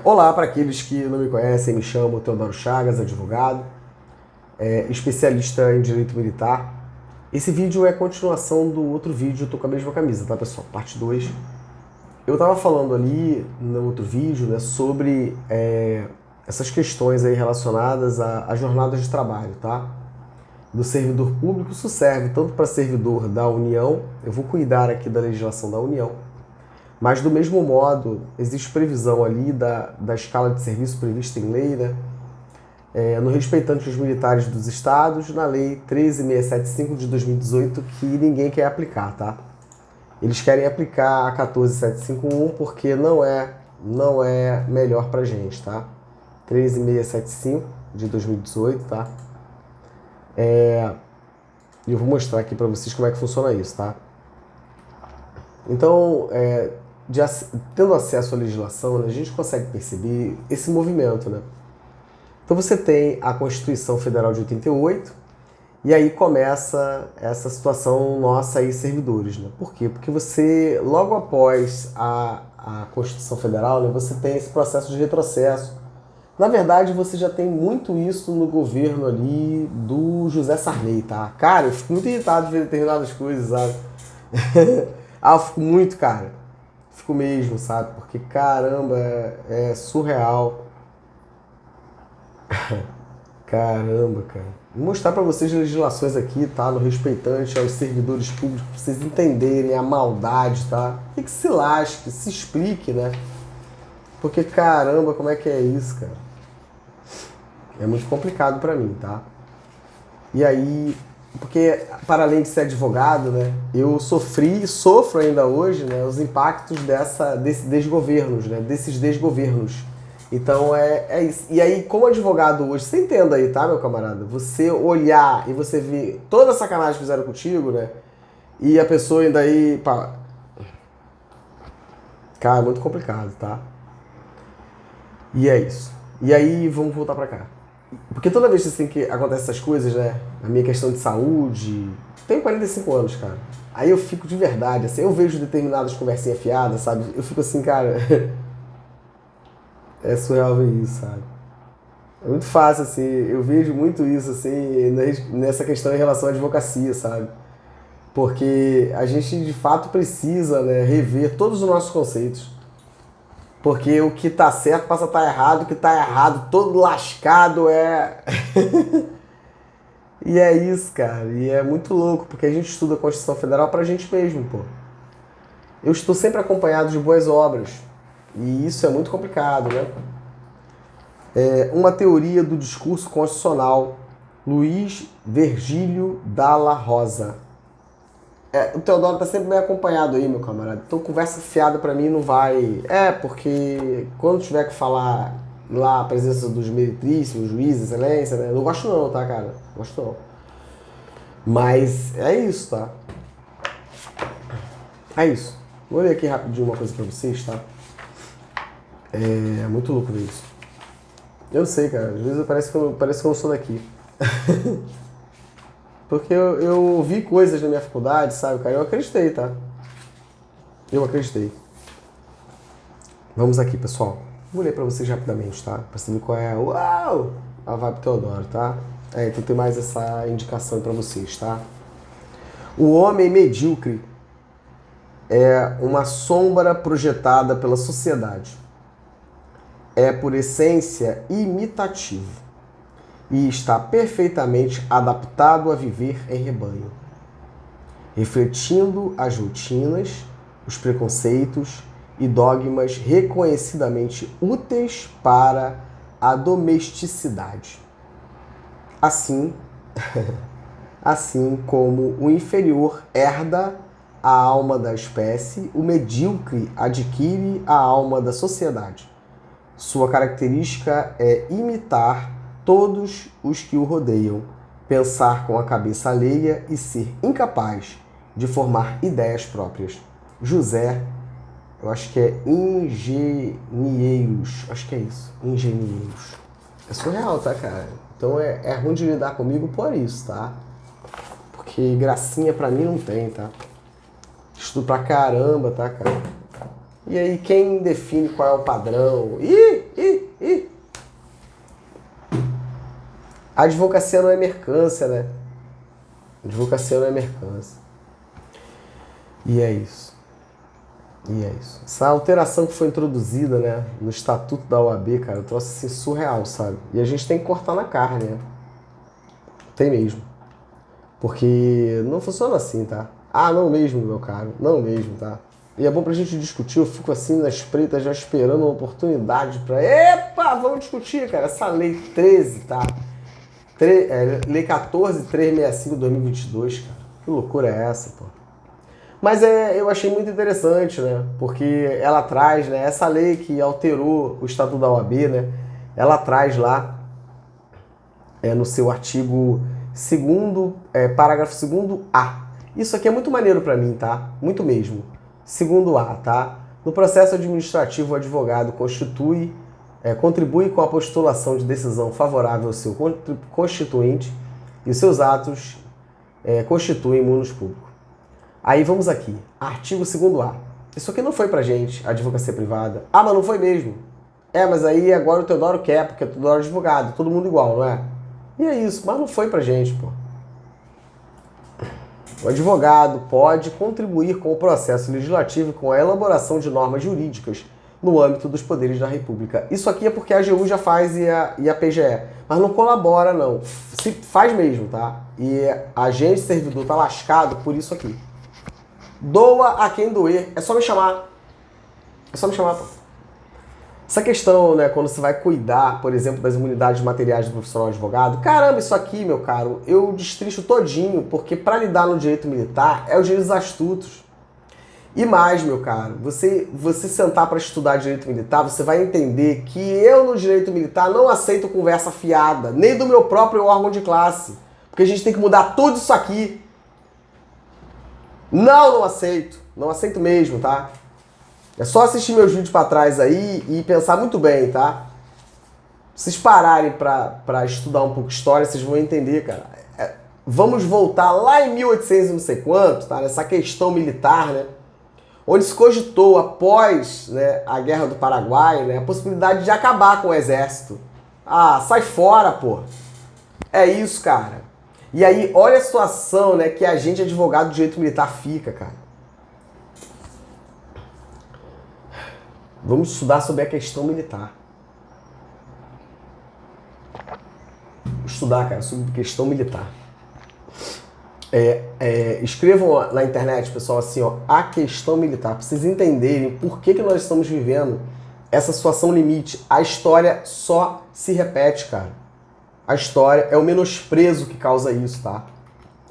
Olá para aqueles que não me conhecem, me chamo Teodoro Chagas, advogado, especialista em direito militar. Esse vídeo é continuação do outro vídeo, eu tô com a mesma camisa, tá pessoal? Parte 2. Eu tava falando ali no outro vídeo, né, sobre essas questões aí relacionadas a jornadas de trabalho, tá? Do servidor público, isso serve tanto para servidor da União, eu vou cuidar aqui da legislação da União, mas do mesmo modo, existe previsão ali da escala de serviço prevista em lei, né? No respeitante aos militares dos estados, na lei 13.675 de 2018, que ninguém quer aplicar, tá? Eles querem aplicar a 14.751 porque não é melhor pra gente, tá? 13.675 de 2018, tá? E eu vou mostrar aqui pra vocês como é que funciona isso, tá? Então, tendo acesso à legislação, né, a gente consegue perceber esse movimento, né? Então você tem a Constituição Federal de 88, e aí começa essa situação nossa aí, servidores, né? Por quê? Porque você, logo após a Constituição Federal, né, você tem esse processo de retrocesso. Na verdade, você já tem muito isso no governo ali do José Sarney, tá? Cara, eu fico muito irritado de ver determinadas coisas, sabe? Eu fico muito, cara. Fico mesmo, sabe? Porque, caramba, é surreal. Caramba, cara. Vou mostrar pra vocês legislações aqui, tá? No respeitante aos servidores públicos, pra vocês entenderem a maldade, tá? E que se lasque, se explique, né? Porque, caramba, como é que é isso, cara? É muito complicado pra mim, tá? E aí, porque para além de ser advogado, né, eu sofri e sofro ainda hoje, né, os impactos desses desgovernos. Então é isso. E aí, como advogado hoje, você entenda aí, tá, meu camarada? Você olhar e você ver toda a sacanagem que fizeram contigo, né? E a pessoa ainda aí, pá. Cara, é muito complicado, tá? E é isso. E aí, vamos voltar pra cá. Porque toda vez assim, que acontecem essas coisas, né? A minha questão de saúde. Tenho 45 anos, cara. Aí eu fico de verdade, assim, eu vejo determinadas conversinhas fiadas, sabe? Eu fico assim, cara. É surreal ver isso, sabe? É muito fácil, assim, eu vejo muito isso, assim, nessa questão em relação à advocacia, sabe? Porque a gente de fato precisa, né, rever todos os nossos conceitos. Porque o que tá certo passa a estar errado, o que tá errado, todo lascado é. E é isso, cara. E é muito louco, porque a gente estuda a Constituição Federal pra gente mesmo, pô. Eu estou sempre acompanhado de boas obras. E isso é muito complicado, né? Uma teoria do discurso constitucional, Luiz Virgílio Dalla Rosa. O Teodoro tá sempre bem acompanhado aí, meu camarada. Então conversa fiada pra mim não vai... porque quando tiver que falar lá a presença dos meritríssimos, juízes, excelência, né? Eu não gosto não, tá, cara? Não gosto não. Mas é isso, tá? É isso. Vou ler aqui rapidinho uma coisa pra vocês, tá? É muito louco ver isso. Eu não sei, cara. Às vezes parece que eu não sou daqui. Porque eu vi coisas na minha faculdade, sabe, cara? Eu acreditei, tá? Eu acreditei. Vamos aqui, pessoal. Vou ler pra vocês rapidamente, tá? Pra saber qual é a vibe Teodoro, tá? Então tem mais essa indicação pra vocês, tá? O homem medíocre é uma sombra projetada pela sociedade. É, por essência, imitativo e está perfeitamente adaptado a viver em rebanho, refletindo as rotinas, os preconceitos e dogmas reconhecidamente úteis para a domesticidade. Assim, assim como o inferior herda a alma da espécie, o medíocre adquire a alma da sociedade. Sua característica é imitar todos os que o rodeiam, pensar com a cabeça alheia e ser incapaz de formar ideias próprias. José, eu acho que é Engenheiros, acho que é isso, Engenheiros. É surreal, tá, cara? Então é ruim de lidar comigo por isso, tá? Porque gracinha pra mim não tem, tá? Estudo pra caramba, tá, cara? E aí quem define qual é o padrão? A advocacia não é mercância, né? A advocacia não é mercância. E é isso. E é isso. Essa alteração que foi introduzida, né, no estatuto da OAB, cara, eu trouxe assim surreal, sabe? E a gente tem que cortar na carne, né? Tem mesmo. Porque não funciona assim, tá? Ah, não mesmo, meu caro. Não mesmo, tá? E é bom pra gente discutir, eu fico assim na espreita já esperando uma oportunidade pra... Epa, vamos discutir, cara. Essa lei 13, tá? Lei 14.365 de 2022, cara. Que loucura é essa, pô? Mas eu achei muito interessante, né? Porque ela traz, né? Essa lei que alterou o Estatuto da OAB, né? Ela traz lá, no seu artigo 2º, parágrafo 2º-A. Isso aqui é muito maneiro pra mim, tá? Muito mesmo. 2º-A, tá? No processo administrativo, o advogado contribui com a postulação de decisão favorável ao seu constituinte e os seus atos constituem munus público. Aí vamos aqui, artigo 2º-A. Isso aqui não foi pra gente, advocacia privada. Ah, mas não foi mesmo. Mas aí agora o Teodoro quer, porque o Teodoro é advogado, todo mundo igual, não é? E é isso, mas não foi pra gente, pô. O advogado pode contribuir com o processo legislativo e com a elaboração de normas jurídicas no âmbito dos poderes da República. Isso aqui é porque a AGU já faz e a PGE, mas não colabora, não. Se faz mesmo, tá? E a gente, servidor, tá lascado por isso aqui. Doa a quem doer. É só me chamar. É só me chamar, pô. Essa questão, né, quando você vai cuidar, por exemplo, das imunidades materiais do profissional advogado, caramba, isso aqui, meu caro, eu destrincho todinho, porque para lidar no direito militar é os direitos astutos. E mais, meu caro, você sentar para estudar direito militar, você vai entender que eu no direito militar não aceito conversa fiada, nem do meu próprio órgão de classe, porque a gente tem que mudar tudo isso aqui. Não aceito. Não aceito mesmo, tá? É só assistir meus vídeos pra trás aí e pensar muito bem, tá? Se vocês pararem pra estudar um pouco história, vocês vão entender, cara. Vamos voltar lá em 1800 e não sei quanto, tá? Nessa questão militar, né? Onde se cogitou, após, né, a Guerra do Paraguai, né, a possibilidade de acabar com o exército. Ah, sai fora, pô. É isso, cara. E aí, olha a situação, né, que a gente, advogado de direito militar, fica, cara. Vamos estudar sobre a questão militar. Estudar, cara, sobre questão militar. Escrevam na internet, pessoal, assim, ó, a questão militar, pra vocês entenderem por que nós estamos vivendo essa situação limite. A história só se repete, cara. A história é o menosprezo que causa isso, tá?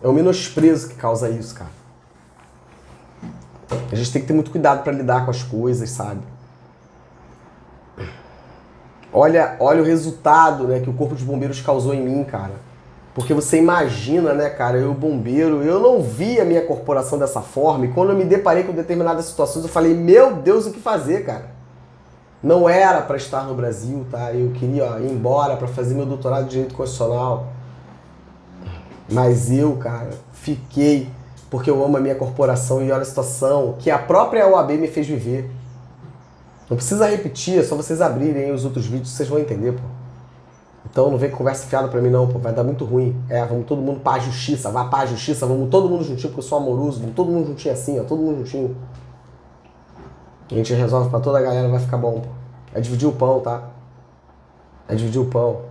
É o menosprezo que causa isso, cara. A gente tem que ter muito cuidado pra lidar com as coisas, sabe? Olha o resultado, né, que o Corpo de Bombeiros causou em mim, cara. Porque você imagina, né, cara, eu bombeiro, eu não vi a minha corporação dessa forma, e quando eu me deparei com determinadas situações, eu falei, meu Deus, o que fazer, cara? Não era para estar no Brasil, tá? Eu queria ir embora para fazer meu doutorado de Direito Constitucional. Mas eu, cara, fiquei porque eu amo a minha corporação e olha a situação que a própria OAB me fez viver. Não precisa repetir, é só vocês abrirem aí os outros vídeos, vocês vão entender, pô. Então não vem com conversa fiada pra mim não, pô, vai dar muito ruim. Vamos todo mundo pra justiça, vá pra justiça, vamos todo mundo juntinho, porque eu sou amoroso, vamos todo mundo juntinho assim, ó, todo mundo juntinho. A gente resolve pra toda a galera, vai ficar bom, pô. É dividir o pão, tá? É dividir o pão.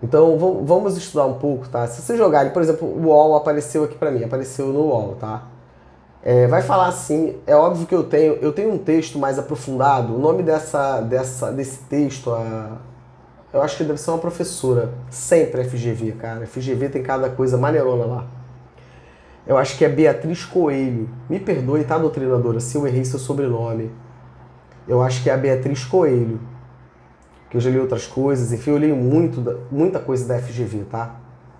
Então vamos estudar um pouco, tá? Se vocês jogarem, por exemplo, o UOL apareceu aqui pra mim, apareceu no UOL, tá? Vai falar assim, é óbvio que eu tenho um texto mais aprofundado, o nome desse texto, eu acho que deve ser uma professora, sempre FGV, cara, FGV tem cada coisa maneirona lá. Eu acho que é Beatriz Coelho, me perdoe, tá, doutrinadora, se eu errei seu sobrenome. Eu acho que é a Beatriz Coelho, que eu já li outras coisas, enfim, eu li muita coisa da FGV, tá?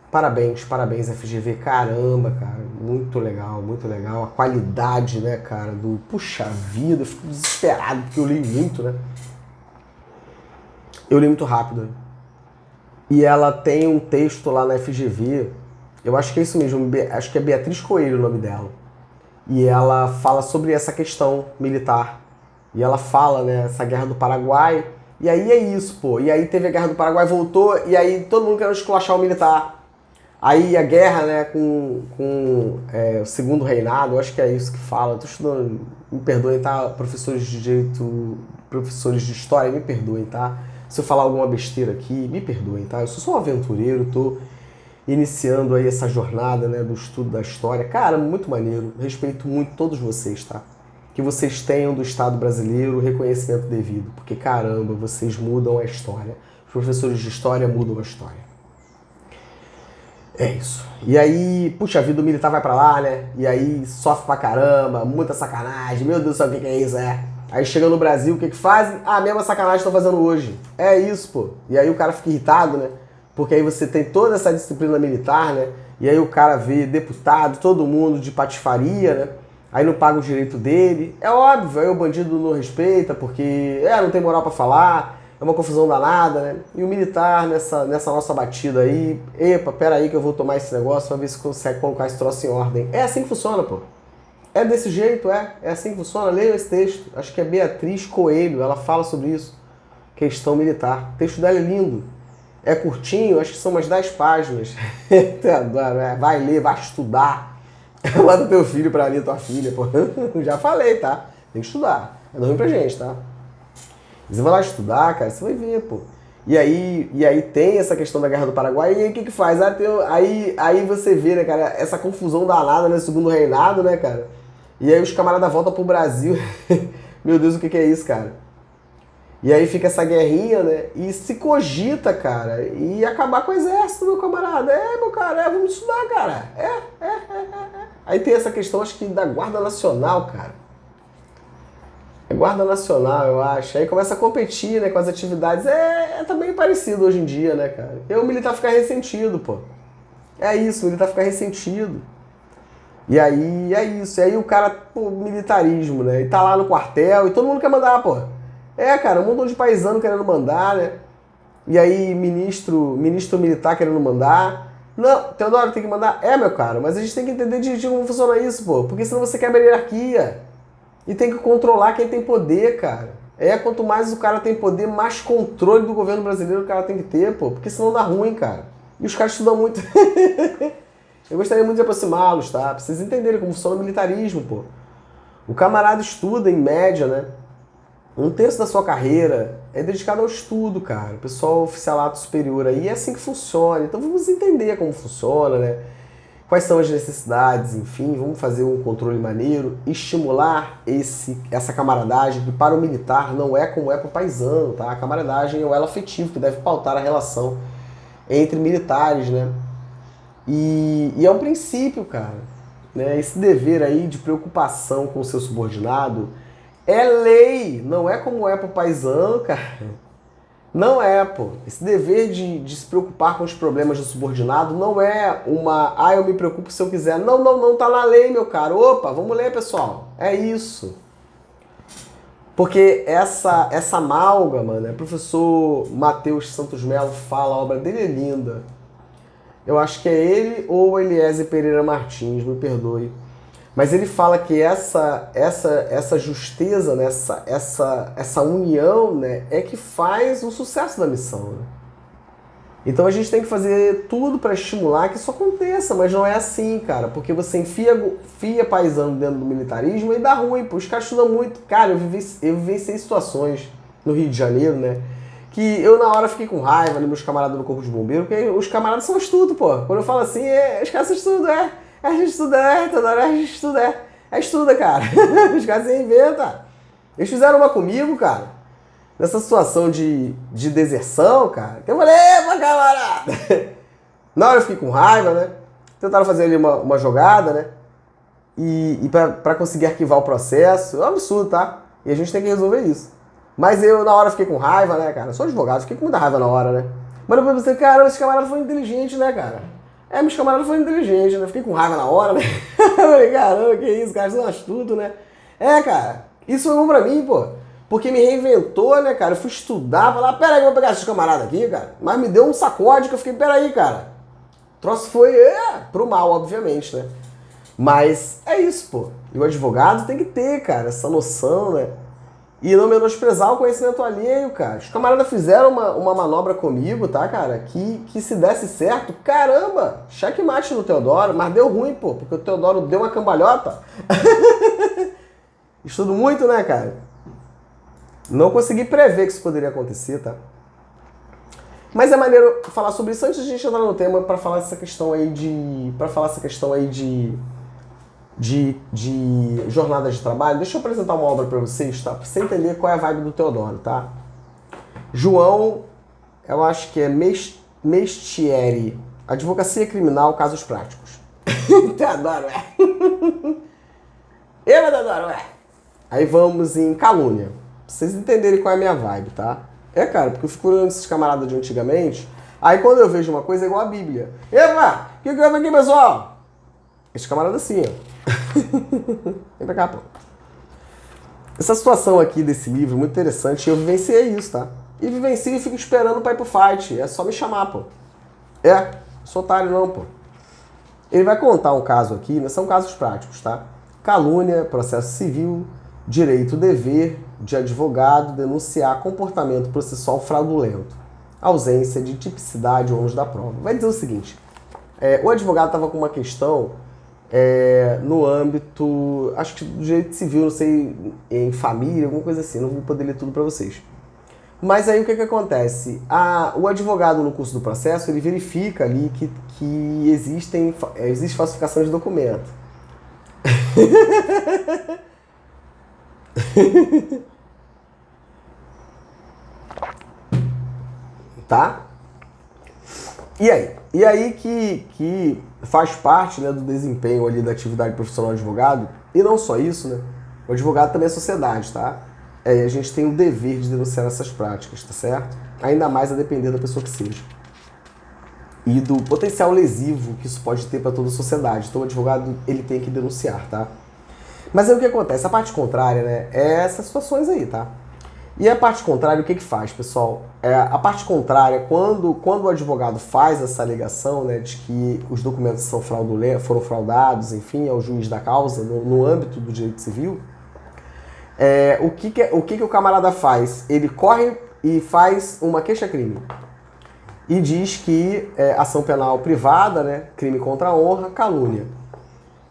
Parabéns, FGV, caramba, cara, muito legal, a qualidade, né, cara, puxa vida, eu fico desesperado, porque eu li muito, né? Eu li muito rápido, né? E ela tem um texto lá na FGV, eu acho que é isso mesmo, acho que é Beatriz Coelho o nome dela, e ela fala sobre essa questão militar, E ela fala, né, essa guerra do Paraguai. E aí é isso, pô. E aí teve a guerra do Paraguai, voltou, e aí todo mundo querendo esculachar o militar. Aí a guerra, né, com o segundo reinado, eu acho que é isso que fala. Eu tô estudando, me perdoem, tá? Professores de direito, professores de história, me perdoem, tá? Se eu falar alguma besteira aqui, me perdoem, tá? Eu sou só um aventureiro, tô iniciando aí essa jornada, né, do estudo da história. Cara, muito maneiro. Respeito muito todos vocês, tá? Que vocês tenham do Estado brasileiro o reconhecimento devido, porque caramba, vocês mudam a história. Os professores de história mudam a história. É isso. E aí, puxa vida, o militar vai pra lá, né? E aí sofre pra caramba, muita sacanagem. Meu Deus do céu, o que é isso? Aí chega no Brasil, o que fazem? Ah, a mesma sacanagem que estão fazendo hoje. É isso, pô. E aí o cara fica irritado, né? Porque aí você tem toda essa disciplina militar, né? E aí o cara vê deputado, todo mundo de patifaria, né? Aí não paga o direito dele. É óbvio, aí o bandido não respeita, porque não tem moral pra falar. É uma confusão danada, né? E o militar nessa nossa batida aí, epa, pera aí que eu vou tomar esse negócio pra ver se consegue colocar esse troço em ordem. É assim que funciona, pô. É desse jeito, é assim que funciona. Leia esse texto. Acho que é Beatriz Coelho, ela fala sobre isso. Questão militar. O texto dela é lindo. É curtinho, acho que são umas 10 páginas. Vai ler, vai estudar. Manda teu filho pra ler, tua filha, pô. Já falei, tá? Tem que estudar. É ruim pra gente, tá? Você vai lá estudar, cara, você vai ver, pô. E aí tem essa questão da Guerra do Paraguai, e aí o que faz? Aí você vê, né, cara, essa confusão danada, né, segundo reinado, né, cara? E aí os camaradas voltam pro Brasil. Meu Deus, o que é isso, cara? E aí fica essa guerrinha, né? E se cogita, cara, e acabar com o exército, meu camarada. Meu cara, vamos estudar, cara. Aí tem essa questão, acho que da Guarda Nacional, cara. É Guarda Nacional, eu acho. Aí começa a competir, né, com as atividades. Também parecido hoje em dia, né, cara? E aí o militar fica ressentido, pô. É isso, o militar fica ressentido. E aí é isso. E aí o cara, pô, militarismo, né? E tá lá no quartel e todo mundo quer mandar, pô. Cara, um montão de paisano querendo mandar, né? E aí ministro militar querendo mandar. Não, Teodoro tem que mandar. Meu cara, mas a gente tem que entender direitinho como funciona isso, pô. Porque senão você quebra a hierarquia. E tem que controlar quem tem poder, cara. Quanto mais o cara tem poder, mais controle do governo brasileiro o cara tem que ter, pô. Porque senão dá ruim, cara. E os caras estudam muito. Eu gostaria muito de aproximá-los, tá? Pra vocês entenderem como funciona o militarismo, pô. O camarada estuda, em média, né? 1/3 da sua carreira é dedicado ao estudo, cara. O pessoal oficialato superior aí é assim que funciona. Então vamos entender como funciona, né? Quais são as necessidades, enfim, vamos fazer um controle maneiro, estimular essa camaradagem, que para o militar não é como é para o paisano, tá? A camaradagem é o elo afetivo que deve pautar a relação entre militares, né? E é um princípio, cara, né? Esse dever aí de preocupação com o seu subordinado é lei, não é como é para o paisano, cara. Não é, pô. Esse dever de se preocupar com os problemas do subordinado não é eu me preocupo se eu quiser. Não, tá na lei, meu caro. Opa, vamos ler, pessoal. É isso. Porque essa amálgama, né? O professor Matheus Santos Melo fala, a obra dele é linda. Eu acho que é ele ou Eliézer Pereira Martins, me perdoe. Mas ele fala que essa justeza, né, essa união, né, é que faz o sucesso da missão. Né? Então a gente tem que fazer tudo para estimular que isso aconteça, mas não é assim, cara, porque você enfia paisano dentro do militarismo e dá ruim, pô, os caras estudam muito. Cara, eu vivenciei situações no Rio de Janeiro, né, que eu na hora fiquei com raiva, né, meus camaradas do Corpo de Bombeiro, porque os camaradas são estudo, pô. Quando eu falo assim, os caras são estudo, a gente estuda, a gente estuda, estuda, cara. Os caras se inventam. Eles fizeram uma comigo, cara, nessa situação de deserção, cara, que eu falei, epa, camarada! Na hora eu fiquei com raiva, né? Tentaram fazer ali uma jogada, né? E pra conseguir arquivar o processo, é um absurdo, tá? E a gente tem que resolver isso. Mas eu, na hora, fiquei com raiva, né, cara? Eu sou advogado, fiquei com muita raiva na hora, né? Mas depois eu pensei, cara, esses camaradas foram inteligentes, né, cara? Meus camaradas foram inteligentes, né? Fiquei com raiva na hora, né? Eu falei, caramba, que isso, cara, são astuto, né? Cara, isso foi bom pra mim, pô. Porque me reinventou, né, cara? Eu fui estudar, falar, peraí, eu vou pegar esses camaradas aqui, cara. Mas me deu um sacode que eu fiquei, peraí, cara. O troço foi, pro mal, obviamente, né? Mas é isso, pô. E o advogado tem que ter, cara, essa noção, né? e não menosprezar o conhecimento alheio, cara. Os camaradas fizeram uma manobra comigo, tá, cara? Que se desse certo, caramba, checkmate no Teodoro, mas deu ruim, pô, porque o Teodoro deu uma cambalhota. Estudo muito, né, cara? Não consegui prever que isso poderia acontecer, tá? Mas é maneiro falar sobre isso antes de a gente entrar no tema para falar essa questão aí de jornada de trabalho. Deixa eu apresentar uma obra para vocês, tá? Pra você entender qual é a vibe do Teodoro, tá? João, eu acho que é Mestieri, Advocacia Criminal, Casos Práticos. Teodoro, Teodoro, Aí vamos em Calúnia, pra vocês entenderem qual é a minha vibe, tá? Cara, porque eu fico olhando esses camaradas de antigamente, aí quando eu vejo uma coisa é igual a Bíblia. Epa, o que houve aqui, pessoal? Esse camarada assim, ó. Vem pra cá, pô. Essa situação aqui desse livro, muito interessante, eu vivenciei isso, tá? E vivencio e fico esperando pra ir pro fight. É só me chamar, pô. Sou otário não, pô. Ele vai contar um caso aqui, mas são casos práticos, tá? Calúnia, processo civil, direito, dever de advogado denunciar comportamento processual fraudulento, ausência de tipicidade ou ônus da prova. Vai dizer o seguinte, o advogado estava com uma questão no âmbito, acho que do direito civil, não sei, em família, alguma coisa assim, não vou poder ler tudo para vocês. Mas aí o que acontece? O advogado no curso do processo, ele verifica ali que existe falsificação de documento. Tá? E aí que faz parte, né, do desempenho ali da atividade profissional do advogado, e não só isso, né? O advogado também é sociedade, tá? A gente tem o dever de denunciar essas práticas, tá certo? Ainda mais a depender da pessoa que seja. E do potencial lesivo que isso pode ter para toda a sociedade. Então o advogado, ele tem que denunciar, tá? Mas aí o que acontece? A parte contrária, né, é essas situações aí, tá? E a parte contrária, o que faz, pessoal? A parte contrária, quando o advogado faz essa alegação, né, de que os documentos foram fraudados, enfim, ao juiz da causa, no âmbito do direito civil, o que o camarada faz? Ele corre e faz uma queixa-crime. E diz que ação penal privada, né, crime contra a honra, calúnia.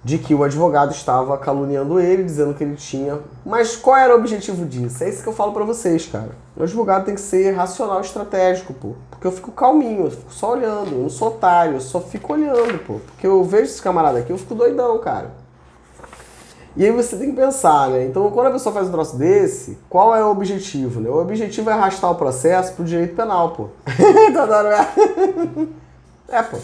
De que o advogado estava caluniando ele, dizendo que ele tinha... Mas qual era o objetivo disso? É isso que eu falo pra vocês, cara. O advogado tem que ser racional e estratégico, pô. Porque eu fico calminho, eu fico só olhando. Eu não sou otário, eu só fico olhando, pô. Porque eu vejo esse camarada aqui, eu fico doidão, cara. E aí você tem que pensar, né? Então, quando a pessoa faz um troço desse, qual é o objetivo, né? O objetivo é arrastar o processo pro direito penal, pô. Pô.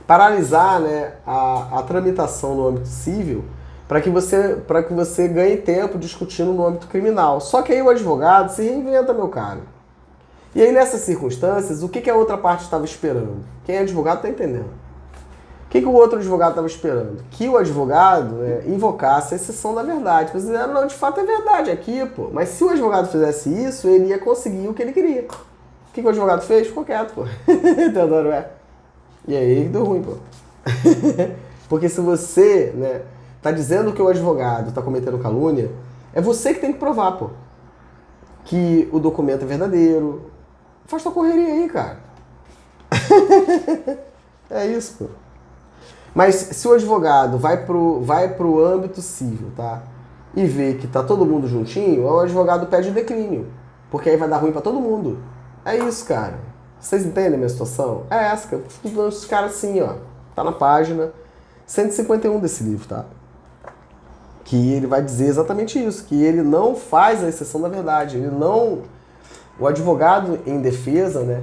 Paralisar, né, a tramitação no âmbito civil para que você ganhe tempo discutindo no âmbito criminal. Só que aí o advogado se reinventa, meu caro. E aí nessas circunstâncias, o que a outra parte estava esperando? Quem é advogado está entendendo. O que o outro advogado estava esperando? Que o advogado, né, invocasse a exceção da verdade. Mas não, de fato é verdade aqui, pô. Mas se o advogado fizesse isso, ele ia conseguir o que ele queria. O que o advogado fez? Ficou quieto, pô. Teodoro, E aí deu ruim, pô. Porque se você, né, tá dizendo que o advogado tá cometendo calúnia, é você que tem que provar, pô. Que o documento é verdadeiro. Faz tua correria aí, cara. É isso, pô. Mas se o advogado vai pro âmbito civil, tá? E vê que tá todo mundo juntinho, o advogado pede declínio. Porque aí vai dar ruim pra todo mundo. É isso, cara. Vocês entendem a minha situação? É essa, cara. Fico dando os caras assim, ó. Tá na página 151 desse livro, tá? Que ele vai dizer exatamente isso. Que ele não faz a exceção da verdade. Ele não... O advogado em defesa, né?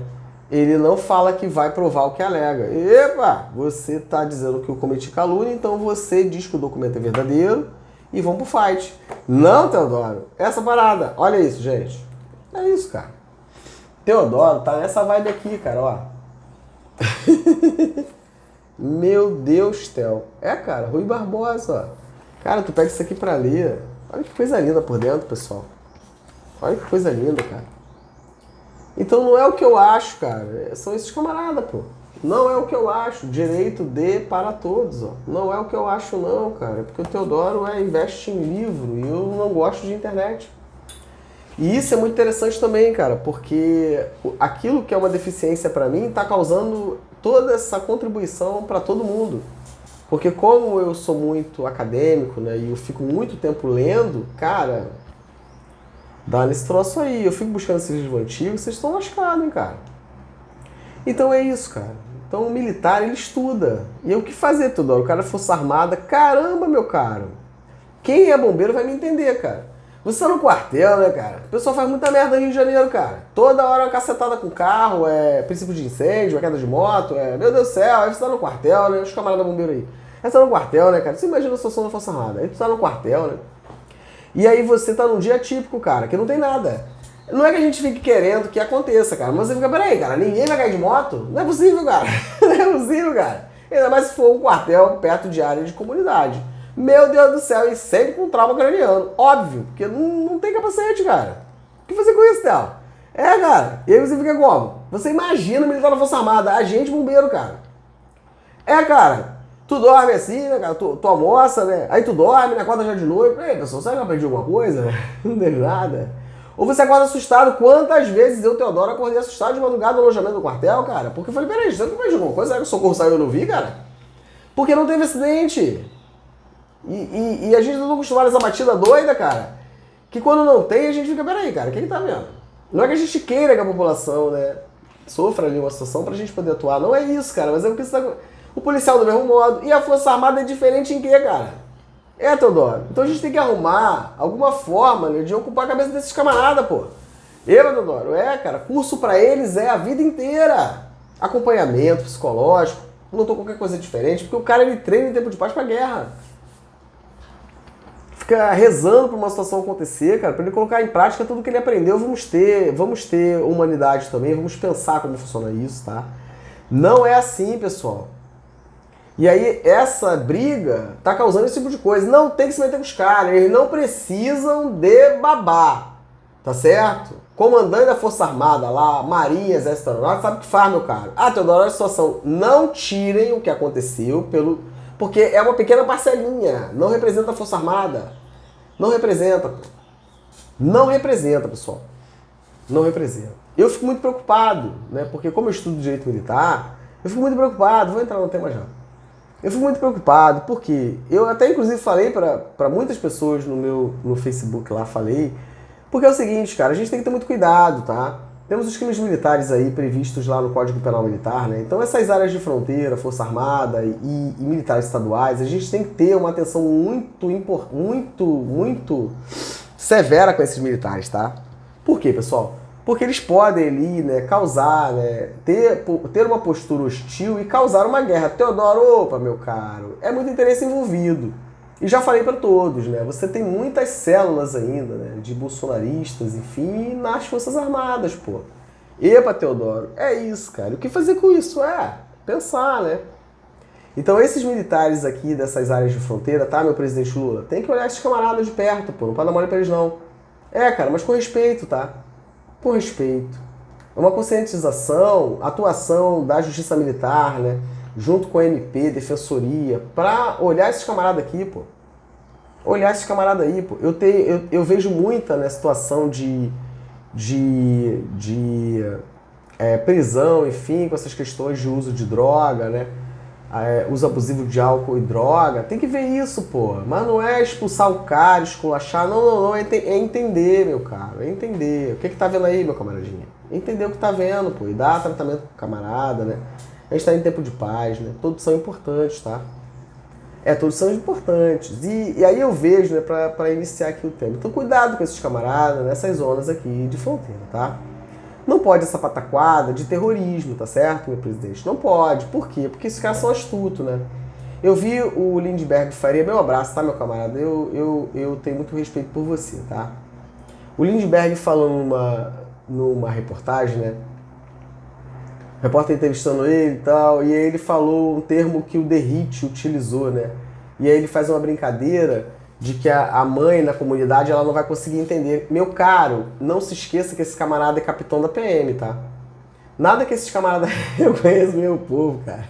Ele não fala que vai provar o que alega. Epa! Você tá dizendo que eu cometi calúnia, então você diz que o documento é verdadeiro e vão pro fight. Não, Teodoro. Essa parada. Olha isso, gente. É isso, cara. Teodoro tá nessa vibe aqui, cara, ó. Meu Deus, Theo. Cara, Rui Barbosa, ó. Cara, tu pega isso aqui pra ler. Olha que coisa linda por dentro, pessoal. Olha que coisa linda, cara. Então não é o que eu acho, cara. São esses camaradas, pô. Não é o que eu acho. Direito de para todos, ó. Não é o que eu acho, não, cara. Porque o Teodoro investe em livro e eu não gosto de internet. E isso é muito interessante também, cara, porque aquilo que é uma deficiência para mim está causando toda essa contribuição para todo mundo. Porque como eu sou muito acadêmico, né, e eu fico muito tempo lendo, cara, dá nesse troço aí. Eu fico buscando esses livros antigos, vocês estão lascados, hein, cara. Então é isso, cara. Então o militar, ele estuda. E o que fazer, Teodoro? O cara é Força Armada, caramba, meu caro. Quem é bombeiro vai me entender, cara. Você tá no quartel, né, cara? O pessoal faz muita merda no Rio de Janeiro, cara. Toda hora é uma cacetada com carro, é princípio de incêndio, é queda de moto, meu Deus do céu, aí você tá no quartel, né? Os camaradas bombeiros aí. Aí você tá no quartel, né, cara? Você imagina a situação da Força Armada. Aí você tá no quartel, né? E aí você tá num dia típico, cara, que não tem nada. Não é que a gente fique querendo que aconteça, cara, mas você fica, peraí, cara, ninguém vai cair de moto? Não é possível, cara. Não é possível, cara. Ainda mais se for um quartel perto de área de comunidade. Meu Deus do céu, e sempre com trauma craniano. Óbvio, porque não tem capacete, cara. O que fazer com isso, Théo? Cara. E aí você fica como? Você imagina o militar da Força Armada, agente bombeiro, cara. Cara. Tu dorme assim, né, cara? Tu almoça, né? Aí tu dorme, né? Acorda já de noite. Ei, pessoal, será que eu aprendi alguma coisa? Não teve nada. Ou você acorda assustado. Quantas vezes eu, Teodoro, acordei assustado de madrugada no alojamento do quartel, cara? Porque eu falei, peraí, você não aprendi alguma coisa? Será que o socorro saiu e eu não vi, cara? Porque não teve acidente. E a gente não tá acostumado a essa batida doida, cara. Que quando não tem, a gente fica, peraí, cara, o que tá vendo? Não é que a gente queira que a população, né, sofra ali uma situação pra gente poder atuar. Não é isso, cara. Mas é porque você tá... O policial do mesmo modo. E a Força Armada é diferente em quê, cara? Teodoro. Então a gente tem que arrumar alguma forma, né, de ocupar a cabeça desses camaradas, pô. Teodoro. Cara. Curso pra eles é a vida inteira. Acompanhamento psicológico. Não tô qualquer coisa diferente. Porque o cara, ele treina em tempo de paz pra guerra. Fica rezando pra uma situação acontecer, cara, pra ele colocar em prática tudo que ele aprendeu. Vamos ter humanidade também. Vamos pensar como funciona isso, tá? Não é assim, pessoal. E aí essa briga tá causando esse tipo de coisa. Não tem que se meter com os caras, eles não precisam de babá, tá certo? Comandante da Força Armada lá, Marinha, Exército Aeronáutico, sabe o que faz, meu caro? Teodoro, olha a situação. Não tirem o que aconteceu porque é uma pequena parcelinha, não representa a Força Armada. Não representa, pô. Não representa, pessoal. Não representa. Eu fico muito preocupado, né? Porque como eu estudo direito militar, eu fico muito preocupado, vou entrar no tema já. Eu fico muito preocupado porque eu até inclusive falei para muitas pessoas no Facebook lá, porque é o seguinte, cara, a gente tem que ter muito cuidado, tá? Temos os crimes militares aí previstos lá no Código Penal Militar, né? Então essas áreas de fronteira, Força Armada e militares estaduais, a gente tem que ter uma atenção muito severa com esses militares, tá? Por quê, pessoal? Porque eles podem ali, né, causar, né, ter uma postura hostil e causar uma guerra. Teodoro, opa, meu caro, é muito interesse envolvido. E já falei para todos, né, você tem muitas células ainda, né, de bolsonaristas, enfim, nas Forças Armadas, pô. Epa, Teodoro, é isso, cara. O que fazer com isso? Pensar, né? Então esses militares aqui dessas áreas de fronteira, tá, meu presidente Lula, tem que olhar esses camaradas de perto, pô, não pode dar mole pra eles não. Cara, mas com respeito, tá? Com respeito. É uma conscientização, atuação da Justiça Militar, né? Junto com a MP, Defensoria, pra olhar esses camaradas aqui, pô. Olhar esses camaradas aí, pô. Eu vejo muita, né, situação de prisão, enfim, com essas questões de uso de droga, né? Uso abusivo de álcool e droga. Tem que ver isso, pô. Mas não é expulsar o cara, esculachar. Não. É entender, meu caro. É entender. O que tá vendo aí, meu camaradinha? Entender o que tá vendo, pô. E dar tratamento pro camarada, né? A gente tá em tempo de paz, né? Todos são importantes, tá? Todos são importantes. E aí eu vejo, né, pra iniciar aqui o tema. Então cuidado com esses camaradas nessas zonas aqui de fronteira, tá? Não pode essa pataquada de terrorismo, tá certo, meu presidente? Não pode. Por quê? Porque esses caras são astutos, né? Eu vi o Lindbergh Faria, meu abraço, tá, meu camarada? Eu tenho muito respeito por você, tá? O Lindbergh falou numa reportagem, né? O repórter entrevistando ele e tal, e aí ele falou um termo que o Derrite utilizou, né? E aí ele faz uma brincadeira de que a mãe na comunidade ela não vai conseguir entender. Meu caro, não se esqueça que esse camarada é capitão da PM, tá? Nada que esses camaradas... Eu conheço meu povo, cara.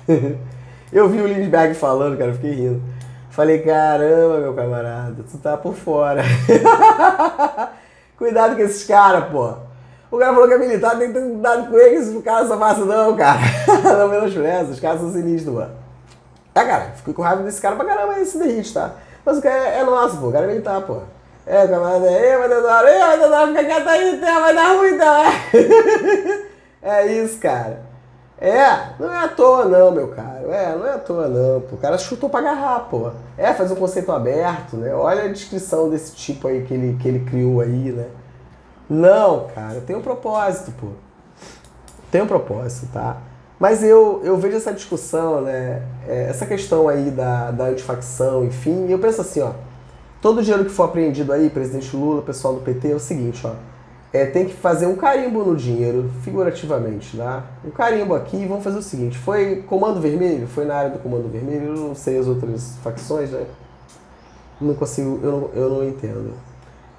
Eu vi o Lindbergh falando, cara, eu fiquei rindo. Falei, caramba, meu camarada, tu tá por fora. Cuidado com esses caras, pô. O cara falou que é militar, tem que ter cuidado com eles, o cara só fácil não, cara. Não menospreza, os caras são sinistros, mano. Cara, fiquei com raiva desse cara pra caramba, esse derrite, tá? Mas o cara é nosso, pô, o cara é militar, pô. O camarada vai tentar, fica quieto aí, vai dar ruim, então, É isso, cara. Não é à toa não, meu cara. Não é à toa não, pô. O cara chutou pra agarrar, pô. Faz um conceito aberto, né? Olha a descrição desse tipo aí que ele criou aí, né? Não, cara, tem um propósito, pô. Tem um propósito, tá? Mas eu vejo essa discussão, né? Essa questão aí da antifacção, enfim, e eu penso assim, ó. Todo o dinheiro que for apreendido aí, presidente Lula, pessoal do PT, é o seguinte, ó. Tem que fazer um carimbo no dinheiro, figurativamente, tá? Um carimbo aqui e vamos fazer o seguinte. Foi Comando Vermelho? Foi na área do Comando Vermelho? Eu não sei as outras facções, né? Não consigo, eu não entendo.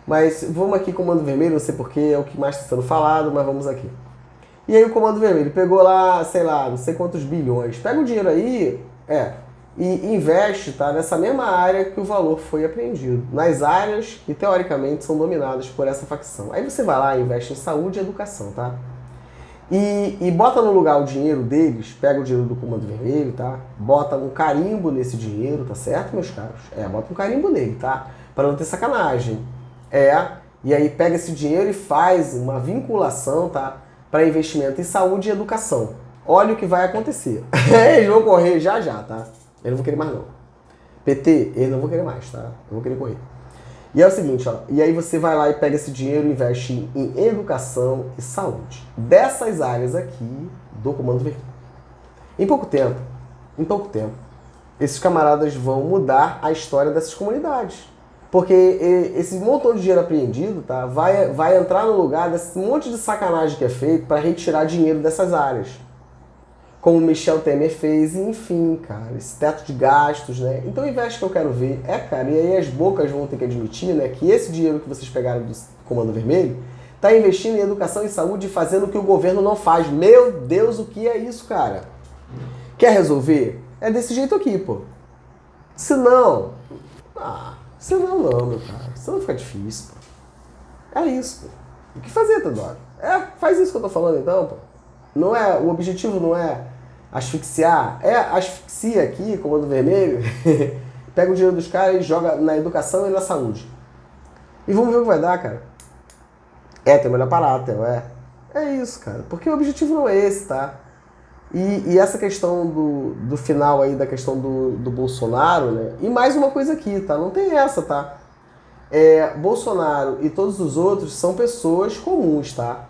Mas vamos aqui, Comando Vermelho, não sei porquê, é o que mais está sendo falado, mas vamos aqui. E aí o Comando Vermelho pegou lá, sei lá, não sei quantos bilhões. Pega o dinheiro aí, e investe, tá, nessa mesma área que o valor foi apreendido. Nas áreas que, teoricamente, são dominadas por essa facção. Aí você vai lá e investe em saúde e educação, tá? E bota no lugar o dinheiro deles, pega o dinheiro do Comando Vermelho, tá? Bota um carimbo nesse dinheiro, tá certo, meus caros? Bota um carimbo nele, tá? Para não ter sacanagem. E aí pega esse dinheiro e faz uma vinculação, tá? Para investimento em saúde e educação. Olha o que vai acontecer. Eles vão correr já, tá? Eu não vou querer mais não. PT, eles não vão querer mais, tá? Eu vou querer correr. E é o seguinte, ó. E aí você vai lá e pega esse dinheiro e investe em educação e saúde. Dessas áreas aqui do Comando Vermelho. Em pouco tempo, esses camaradas vão mudar a história dessas comunidades. Porque esse montão de dinheiro apreendido, tá? Vai entrar no lugar desse monte de sacanagem que é feito para retirar dinheiro dessas áreas. Como o Michel Temer fez, e enfim, cara, esse teto de gastos, né? Então investe que eu quero ver. Cara, e aí as bocas vão ter que admitir, né, que esse dinheiro que vocês pegaram do Comando Vermelho tá investindo em educação e saúde e fazendo o que o governo não faz. Meu Deus, o que é isso, cara? Quer resolver? É desse jeito aqui, pô. Se não, meu cara. Senão fica difícil, pô. É isso, pô. O que fazer, Teodoro? Faz isso que eu tô falando então, pô. Não é, o objetivo não é asfixiar, asfixia aqui, Comando Vermelho, pega o dinheiro dos caras e joga na educação e na saúde. E vamos ver o que vai dar, cara. Tem o melhor aparato, É isso, cara, porque o objetivo não é esse, tá? E essa questão do final aí, da questão do Bolsonaro, né? E mais uma coisa aqui, tá? Não tem essa, tá? Bolsonaro e todos os outros são pessoas comuns, tá?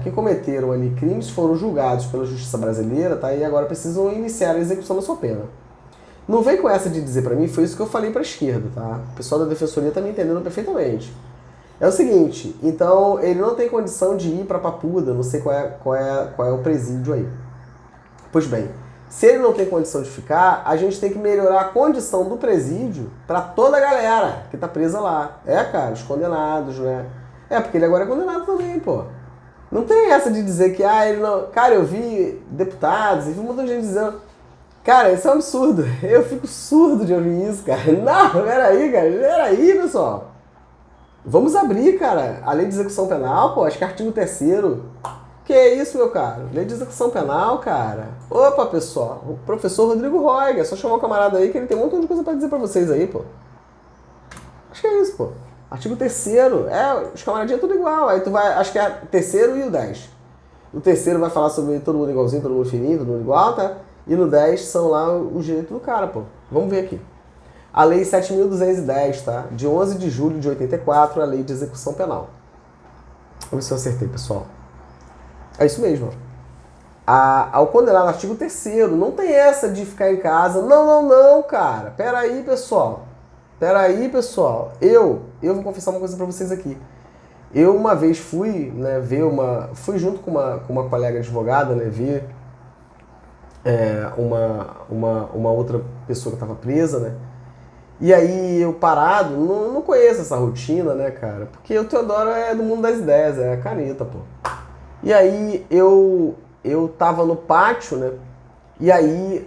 Que cometeram ali crimes, foram julgados pela justiça brasileira, tá? E agora precisam iniciar a execução da sua pena. Não vem com essa de dizer pra mim, foi isso que eu falei pra esquerda, tá? O pessoal da Defensoria tá me entendendo perfeitamente. É o seguinte, então ele não tem condição de ir pra Papuda, não sei qual é o presídio aí. Pois bem, se ele não tem condição de ficar, a gente tem que melhorar a condição do presídio pra toda a galera que tá presa lá. Cara, os condenados, né? Porque ele agora é condenado também, pô. Não tem essa de dizer que, ele não... Cara, eu vi deputados, e vi um montão de gente dizendo... Cara, isso é um absurdo. Eu fico surdo de ouvir isso, cara. Não, peraí, pessoal. Vamos abrir, cara, a lei de execução penal, pô, acho que artigo 3º. Que é isso, meu caro? Lei de execução penal, cara. Opa, pessoal, o professor Rodrigo Roig, é só chamar o camarada aí que ele tem um montão de coisa pra dizer pra vocês aí, pô. Acho que é isso, pô. Artigo 3º, os camaradinhos é tudo igual. Aí tu vai, acho que é 3º e o 10. O 3º vai falar sobre todo mundo igualzinho, todo mundo fininho, todo mundo igual, tá? E no 10 são lá os direitos do cara, pô. Vamos ver aqui. A lei 7.210, tá? De 11 de julho de 84, a lei de execução penal. Vamos ver se eu acertei, pessoal. É isso mesmo, ó. Ao condenado, artigo 3º, não tem essa de ficar em casa. Não, cara. Pera aí, pessoal. Eu vou confessar uma coisa pra vocês aqui. Eu uma vez fui, né, fui junto com uma colega advogada, né, ver uma outra pessoa que estava presa, né? E aí eu parado, não conheço essa rotina, né, cara? Porque o Teodoro é do mundo das ideias, é caneta, pô. E aí eu tava no pátio, né? E aí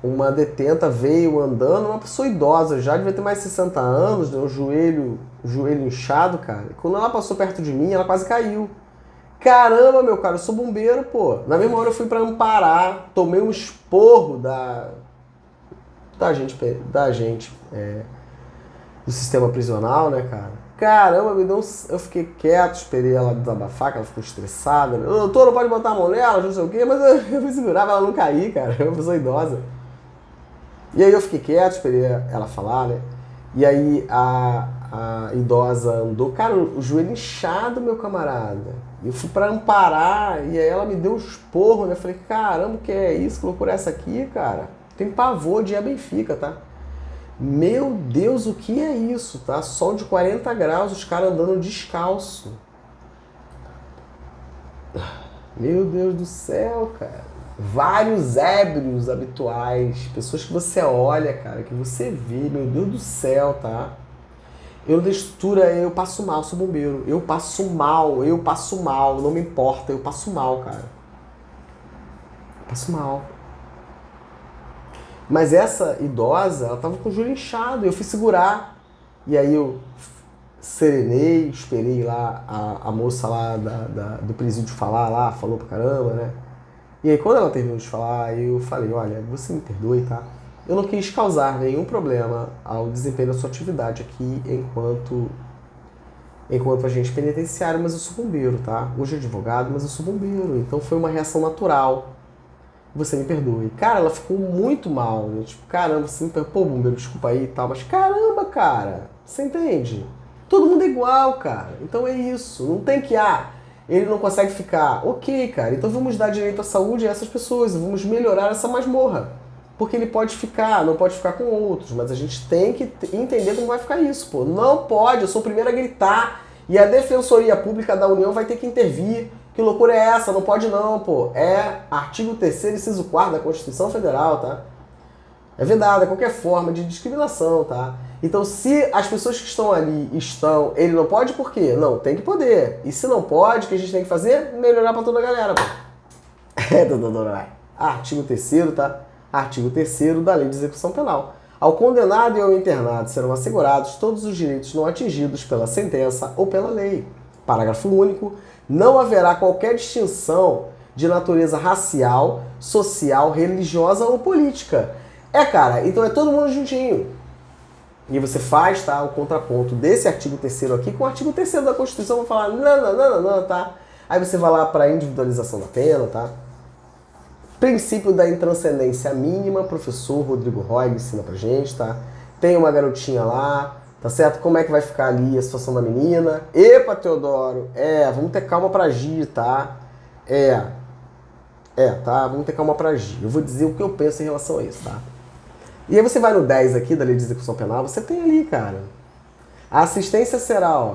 uma detenta veio andando, uma pessoa idosa já, devia ter mais de 60 anos, né, o joelho inchado, cara. E quando ela passou perto de mim, ela quase caiu. Caramba, meu cara, eu sou bombeiro, pô. Na mesma hora eu fui pra amparar, tomei um esporro da gente do sistema prisional, né, cara? Caramba, eu fiquei quieto, esperei ela desabafar, que ela ficou estressada. Né? Doutor, não pode botar a mão nela, não sei o quê, mas eu fui segurar pra ela não cair, cara. É uma pessoa idosa. E aí eu fiquei quieto, esperei ela falar, né? E aí a idosa andou, cara, o joelho inchado, meu camarada. Eu fui pra amparar e aí ela me deu um esporro, né? Eu falei, caramba, o que é isso? Que loucura é essa aqui, cara? Tem pavor de ir a Benfica, tá? Meu Deus, o que é isso, tá? Sol de 40 graus, os caras andando descalço. Meu Deus do céu, cara. Vários ébrios habituais, pessoas que você olha, cara, que você vê, meu Deus do céu, tá? Eu na estrutura, eu passo mal, sou bombeiro. Eu passo mal, não me importa, eu passo mal, cara. Eu passo mal. Mas essa idosa, ela tava com o joelho inchado, eu fui segurar. E aí eu serenei, esperei lá a moça lá do presídio falar lá, falou pra caramba, né? E aí quando ela terminou de falar, eu falei, olha, você me perdoe, tá? Eu não quis causar nenhum problema ao desempenho da sua atividade aqui enquanto agente penitenciário, mas eu sou bombeiro, tá? Hoje é advogado, mas eu sou bombeiro, então foi uma reação natural. Você me perdoe. Cara, ela ficou muito mal, né? Tipo, caramba, você me perdoe. Pô, bombeiro, desculpa aí e tal, mas caramba, cara, você entende? Todo mundo é igual, cara. Então é isso. Não tem que, ele não consegue ficar. Ok, cara, então vamos dar direito à saúde a essas pessoas, vamos melhorar essa masmorra. Porque ele pode ficar, não pode ficar com outros, mas a gente tem que entender como vai ficar isso, pô. Não pode, eu sou o primeiro a gritar e a Defensoria Pública da União vai ter que intervir. Que loucura é essa? Não pode não, pô. É artigo 3º, inciso 4º da Constituição Federal, tá? É vedado, é qualquer forma de discriminação, tá? Então, se as pessoas que estão ali ele não pode, por quê? Não, tem que poder. E se não pode, o que a gente tem que fazer? Melhorar pra toda a galera, pô. É, doutor, artigo 3º, tá? Artigo 3º da Lei de Execução Penal. Ao condenado e ao internado serão assegurados todos os direitos não atingidos pela sentença ou pela lei. Parágrafo único. Não haverá qualquer distinção de natureza racial, social, religiosa ou política. Cara, então é todo mundo juntinho. E você faz, tá, o contraponto desse artigo 3º aqui com o artigo 3º da Constituição, vou falar, não, tá? Aí você vai lá para a individualização da pena, tá? Princípio da intranscendência mínima, professor Rodrigo Roig ensina pra gente, tá? Tem uma garotinha lá, tá certo? Como é que vai ficar ali a situação da menina? Epa, Teodoro, vamos ter calma pra agir, tá? Tá? Vamos ter calma pra agir. Eu vou dizer o que eu penso em relação a isso, tá? E aí você vai no 10 aqui da Lei de Execução Penal, você tem ali, cara. A assistência será,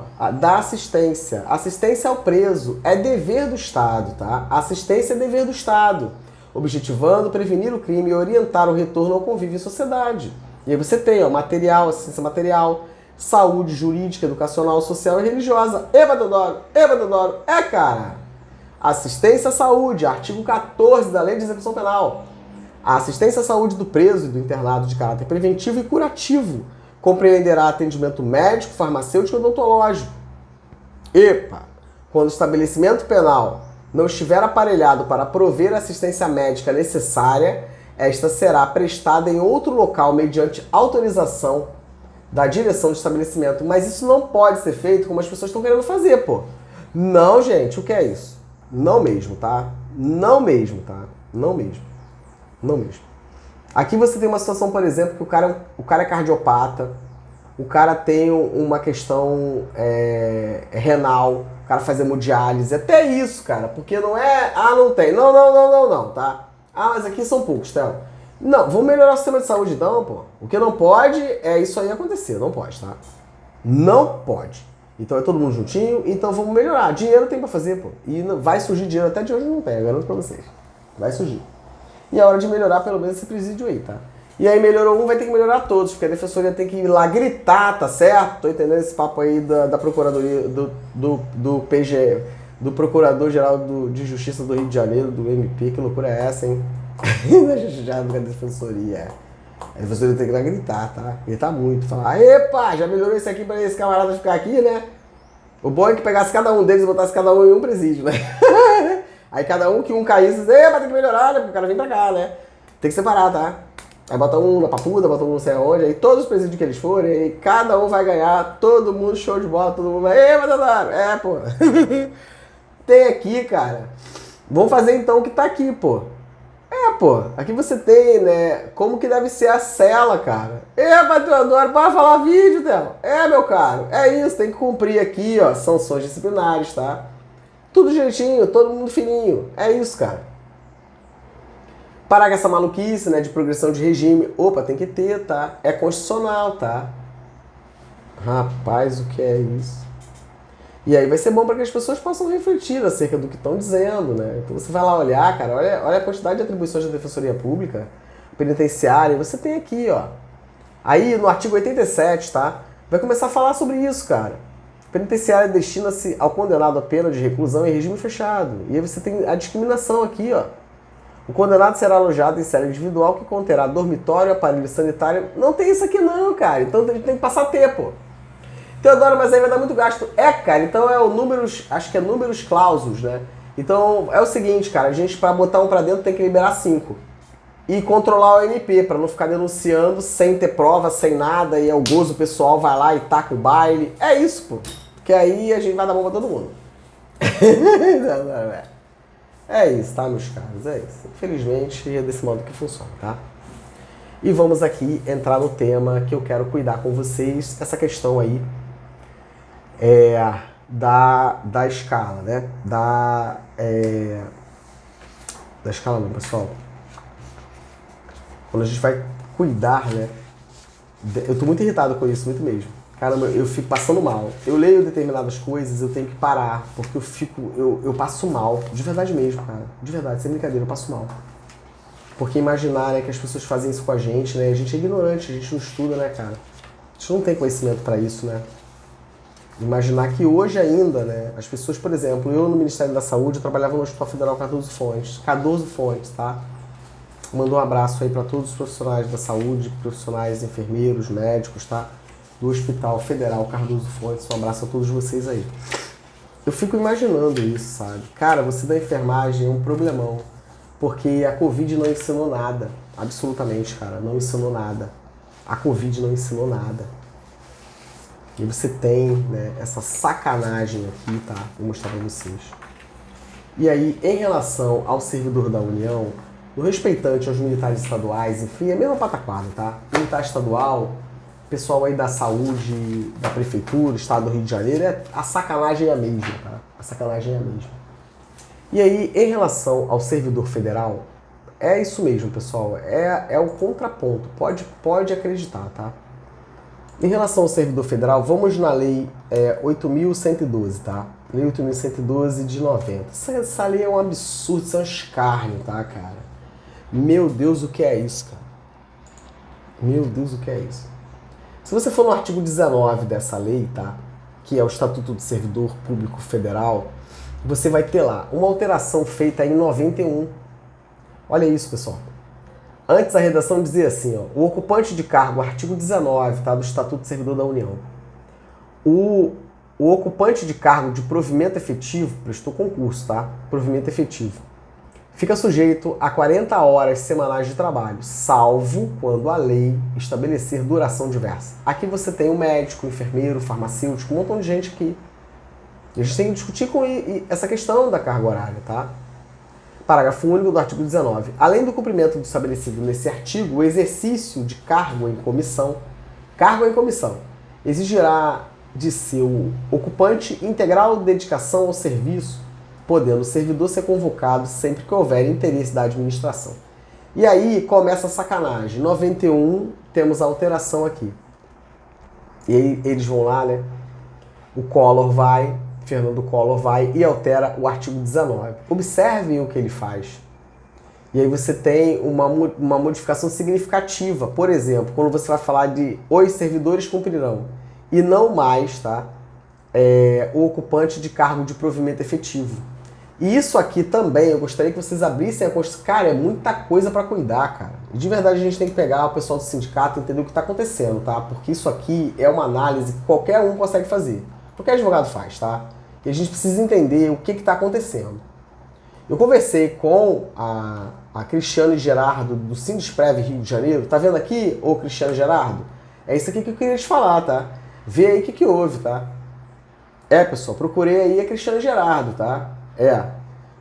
assistência. Assistência ao preso é dever do Estado, tá? Assistência é dever do Estado, objetivando prevenir o crime e orientar o retorno ao convívio em sociedade. E aí você tem, material, assistência material, saúde jurídica, educacional, social e religiosa. Eva Dodoro, cara. Assistência à saúde, artigo 14 da Lei de Execução Penal. A assistência à saúde do preso e do internado de caráter preventivo e curativo compreenderá atendimento médico, farmacêutico e odontológico. Quando o estabelecimento penal não estiver aparelhado para prover a assistência médica necessária, esta será prestada em outro local mediante autorização da direção do estabelecimento. Mas isso não pode ser feito como as pessoas estão querendo fazer, pô. Não, gente, o que é isso? Não mesmo, tá? Não mesmo, tá? Não mesmo. Não mesmo. Aqui você tem uma situação, por exemplo, que o cara é cardiopata, o cara tem uma questão renal, o cara faz hemodiálise, até isso, cara, porque não é, não tem, não, tá? Mas aqui são poucos, tá? Não, vamos melhorar o sistema de saúde então, pô. O que não pode é isso aí acontecer, não pode, tá? Não pode. Então é todo mundo juntinho, então vamos melhorar. Dinheiro tem pra fazer, pô. E vai surgir dinheiro, até de hoje não tem, eu garanto pra vocês. Vai surgir. E é hora de melhorar pelo menos esse presídio aí, tá? E aí melhorou um, vai ter que melhorar todos, porque a defensoria tem que ir lá gritar, tá certo? Tô entendendo esse papo aí da Procuradoria, do PG, do Procurador-Geral de Justiça do Rio de Janeiro, do MP, que loucura é essa, hein? Já com a defensoria. A defensoria tem que gritar, tá? Gritar muito. Falar, epa, já melhorou isso aqui pra esse camarada ficar aqui, né? O bom é que pegasse cada um deles e botasse cada um em um presídio, né? Aí cada um que um caísse, epa, tem que melhorar, né? Porque o cara vem pra cá, né? Tem que separar, tá? Aí bota um na Papuda, bota um não sei aonde, aí todos os presídios que eles forem, aí cada um vai ganhar, todo mundo show de bola, todo mundo vai, Matadaro! Pô. Tem aqui, cara. Vamos fazer então o que tá aqui, pô. Pô, aqui você tem, né, como que deve ser a cela, cara. Patroador, para falar vídeo, Theo. Meu caro, é isso, tem que cumprir aqui, ó, sanções disciplinares, tá? Tudo direitinho, todo mundo fininho. É isso, cara. Parar com essa maluquice, né, de progressão de regime. Opa, tem que ter, tá? É constitucional, tá? Rapaz, o que é isso? E aí vai ser bom para que as pessoas possam refletir acerca do que estão dizendo, né? Então você vai lá olhar, cara, olha a quantidade de atribuições da Defensoria Pública, penitenciária, você tem aqui, ó. Aí no artigo 87, tá? Vai começar a falar sobre isso, cara. Penitenciária destina-se ao condenado a pena de reclusão em regime fechado. E aí você tem a discriminação aqui, ó. O condenado será alojado em cela individual que conterá dormitório, aparelho sanitário. Não tem isso aqui não, cara. Então a gente tem que passar tempo. Teodoro, mas aí vai dar muito gasto. Cara, então é o números, acho que é números clausos, né? Então é o seguinte, cara, a gente para botar um para dentro tem que liberar 5. E controlar o MP, para não ficar denunciando sem ter prova, sem nada, e é o gozo pessoal, vai lá e taca o baile. É isso, pô. Porque aí a gente vai dar bom pra todo mundo. É isso, tá, meus caros? É isso. Infelizmente é desse modo que funciona, tá? E vamos aqui entrar no tema que eu quero cuidar com vocês, essa questão aí da escala, né? Da escala não, pessoal. Quando a gente vai cuidar, né? Eu tô muito irritado com isso, muito mesmo. Caramba, eu fico passando mal. Eu leio determinadas coisas, eu tenho que parar, porque eu passo mal. De verdade mesmo, cara. De verdade, sem brincadeira, eu passo mal. Porque imaginar, né, que as pessoas fazem isso com a gente, né? A gente é ignorante, a gente não estuda, né, cara? A gente não tem conhecimento para isso, né? Imaginar que hoje ainda, né, as pessoas, por exemplo, eu no Ministério da Saúde, eu trabalhava no Hospital Federal Cardoso Fontes, tá? Mando um abraço aí para todos os profissionais da saúde, profissionais, enfermeiros, médicos, tá? Do Hospital Federal Cardoso Fontes, um abraço a todos vocês aí. Eu fico imaginando isso, sabe? Cara, você da enfermagem é um problemão, porque a Covid não ensinou nada, absolutamente, cara, não ensinou nada. A Covid não ensinou nada. E você tem, né, essa sacanagem aqui, tá? Vou mostrar pra vocês. E aí, em relação ao servidor da União, no respeitante aos militares estaduais, enfim, é a mesma pataquada, tá? Militar estadual, pessoal aí da saúde, da prefeitura, estado do Rio de Janeiro, a sacanagem é a mesma, tá? A sacanagem é a mesma. E aí, em relação ao servidor federal, é isso mesmo, pessoal. É o contraponto. Pode acreditar, tá? Em relação ao servidor federal, vamos na lei 8.112, tá? Lei 8.112 de 90. Essa lei é um absurdo, isso é um escárnio, tá, cara? Meu Deus, o que é isso, cara? Meu Deus, o que é isso? Se você for no artigo 19 dessa lei, tá? Que é o Estatuto do Servidor Público Federal, você vai ter lá uma alteração feita em 91. Olha isso, pessoal. Antes a redação dizia assim, ó, o ocupante de cargo, artigo 19, tá, do Estatuto do Servidor da União. O ocupante de cargo de provimento efetivo, prestou concurso, tá? Provimento efetivo. Fica sujeito a 40 horas semanais de trabalho, salvo quando a lei estabelecer duração diversa. Aqui você tem um médico, enfermeiro, farmacêutico, um montão de gente aqui. E a gente tem que discutir com essa questão da carga horária, tá? Parágrafo único do artigo 19. Além do cumprimento do estabelecido nesse artigo, o exercício de cargo em comissão exigirá de seu ocupante integral dedicação ao serviço, podendo o servidor ser convocado sempre que houver interesse da administração. E aí começa a sacanagem. 91, temos a alteração aqui. E aí eles vão lá, né? Fernando Collor vai e altera o artigo 19. Observem o que ele faz. E aí você tem uma modificação significativa. Por exemplo, quando você vai falar de os servidores cumprirão e não mais, tá? O ocupante de cargo de provimento efetivo. E isso aqui também, eu gostaria que vocês abrissem a Constituição. Cara, é muita coisa para cuidar, cara. E de verdade a gente tem que pegar o pessoal do sindicato e entender o que está acontecendo, tá? Porque isso aqui é uma análise que qualquer um consegue fazer. Qualquer advogado faz, tá? E a gente precisa entender o que está acontecendo. Eu conversei com a Cristiane Gerardo, do Sindesprev Rio de Janeiro. Tá vendo aqui, ô Cristiane Gerardo? É isso aqui que eu queria te falar, tá? Vê aí o que houve, tá? Pessoal, procurei aí a Cristiane Gerardo, tá?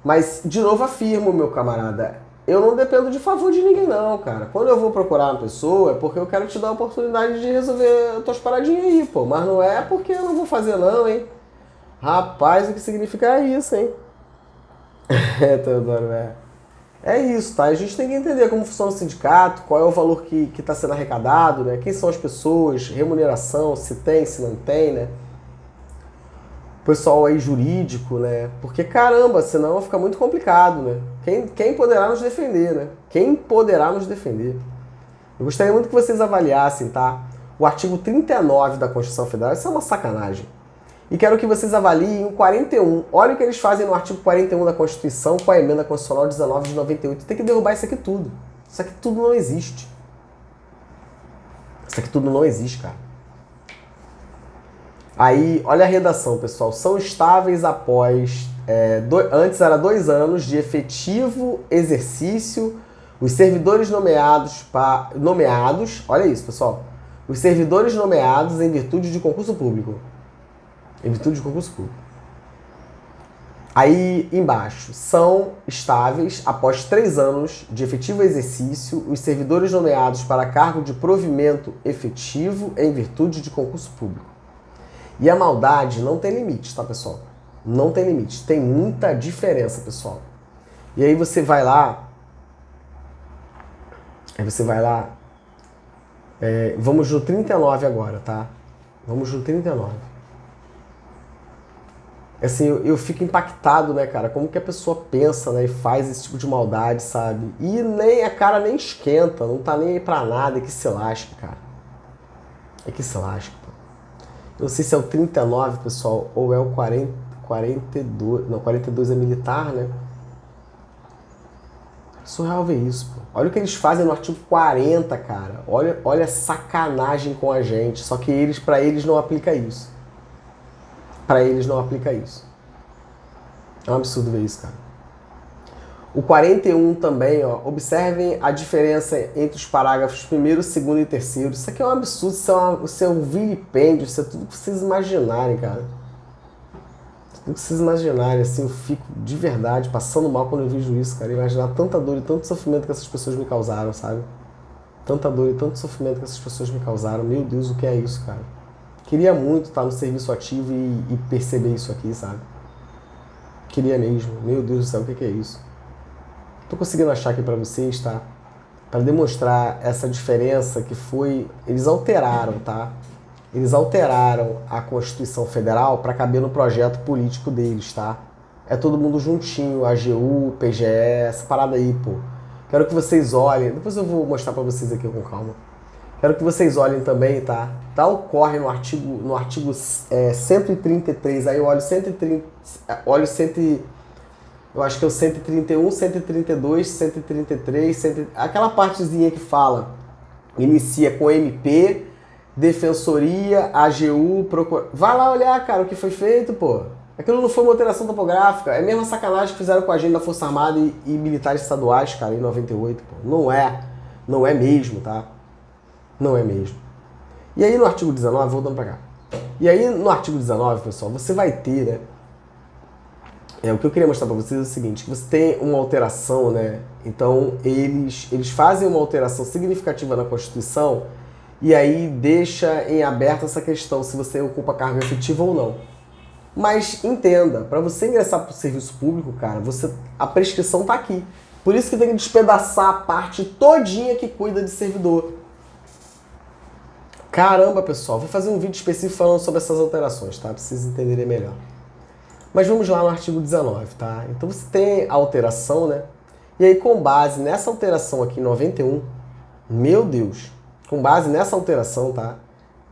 Mas, de novo afirmo, meu camarada, eu não dependo de favor de ninguém não, cara. Quando eu vou procurar uma pessoa é porque eu quero te dar a oportunidade de resolver as tuas paradinhas aí, pô. Mas não é porque eu não vou fazer não, hein? Rapaz, o que significa isso, hein? Teodoro, é isso, tá? A gente tem que entender como funciona o sindicato, qual é o valor que está sendo arrecadado, né? Quem são as pessoas, remuneração, se tem, se não tem, né? Pessoal aí jurídico, né? Porque caramba, senão fica muito complicado, né? Quem poderá nos defender, né? Quem poderá nos defender? Eu gostaria muito que vocês avaliassem, tá? O artigo 39 da Constituição Federal, isso é uma sacanagem. E quero que vocês avaliem o 41. Olha o que eles fazem no artigo 41 da Constituição com a emenda constitucional 19 de 98. Tem que derrubar isso aqui tudo. Isso aqui tudo não existe. Isso aqui tudo não existe, cara. Aí, olha a redação, pessoal. São estáveis após... antes era 2 anos de efetivo exercício os servidores nomeados... Olha isso, pessoal. Os servidores nomeados em virtude de concurso público. Em virtude de concurso público. Aí, embaixo. São estáveis após 3 anos de efetivo exercício os servidores nomeados para cargo de provimento efetivo em virtude de concurso público. E a maldade não tem limite, tá, pessoal? Não tem limite. Tem muita diferença, pessoal. E aí você vai lá... vamos no 39 agora, tá? Vamos no 39. Assim, eu fico impactado, né, cara? Como que a pessoa pensa, né, e faz esse tipo de maldade, sabe? E nem a cara nem esquenta, não tá nem aí pra nada, é que se lasque, cara. É que se lasque, pô. Eu não sei se é o 39, pessoal, ou é o 42. Não, 42 é militar, né? Surreal ver isso, pô. Olha o que eles fazem no artigo 40, cara. Olha a sacanagem com a gente. Só que pra eles não aplica isso. Pra eles não aplica isso. É um absurdo ver isso, cara. O 41 também, ó. Observem a diferença entre os parágrafos 1º, 2º e 3º. Isso aqui é um absurdo, isso é um vilipêndio, isso é tudo que vocês imaginarem, cara. Tudo que vocês imaginarem, assim, eu fico de verdade passando mal quando eu vejo isso, cara. Imaginar tanta dor e tanto sofrimento que essas pessoas me causaram, sabe? Tanta dor e tanto sofrimento que essas pessoas me causaram. Meu Deus, o que é isso, cara? Queria muito estar no serviço ativo e perceber isso aqui, sabe? Queria mesmo. Meu Deus do céu, o que é isso? Tô conseguindo achar aqui pra vocês, tá? Para demonstrar essa diferença que foi... Eles alteraram, tá? Eles alteraram a Constituição Federal para caber no projeto político deles, tá? É todo mundo juntinho, AGU, PGE, essa parada aí, pô. Quero que vocês olhem, depois eu vou mostrar para vocês aqui com calma. Quero que vocês olhem também, tá? Ocorre no artigo 133, aí eu olho 130, eu acho que é o 131, 132, 133, aquela partezinha que fala, inicia com MP, Defensoria, AGU, Procuradoria. Vai lá olhar, cara, o que foi feito, pô. Aquilo não foi uma alteração topográfica, é a mesma sacanagem que fizeram com a gente da Força Armada e militares estaduais, cara, em 98, pô. Não é mesmo, tá? Não é mesmo. E aí no artigo 19, voltando pra cá. E aí no artigo 19, pessoal, você vai ter, né? O que eu queria mostrar para vocês é o seguinte, que você tem uma alteração, né? Então, eles fazem uma alteração significativa na Constituição e aí deixa em aberto essa questão se você ocupa cargo efetivo ou não. Mas entenda, para você ingressar para o serviço público, cara, a prescrição tá aqui. Por isso que tem que despedaçar a parte todinha que cuida de servidor. Caramba, pessoal, vou fazer um vídeo específico falando sobre essas alterações, tá? Para vocês entenderem melhor. Mas vamos lá no artigo 19, tá? Então você tem a alteração, né? E aí com base nessa alteração aqui em 91, meu Deus, com base nessa alteração, tá?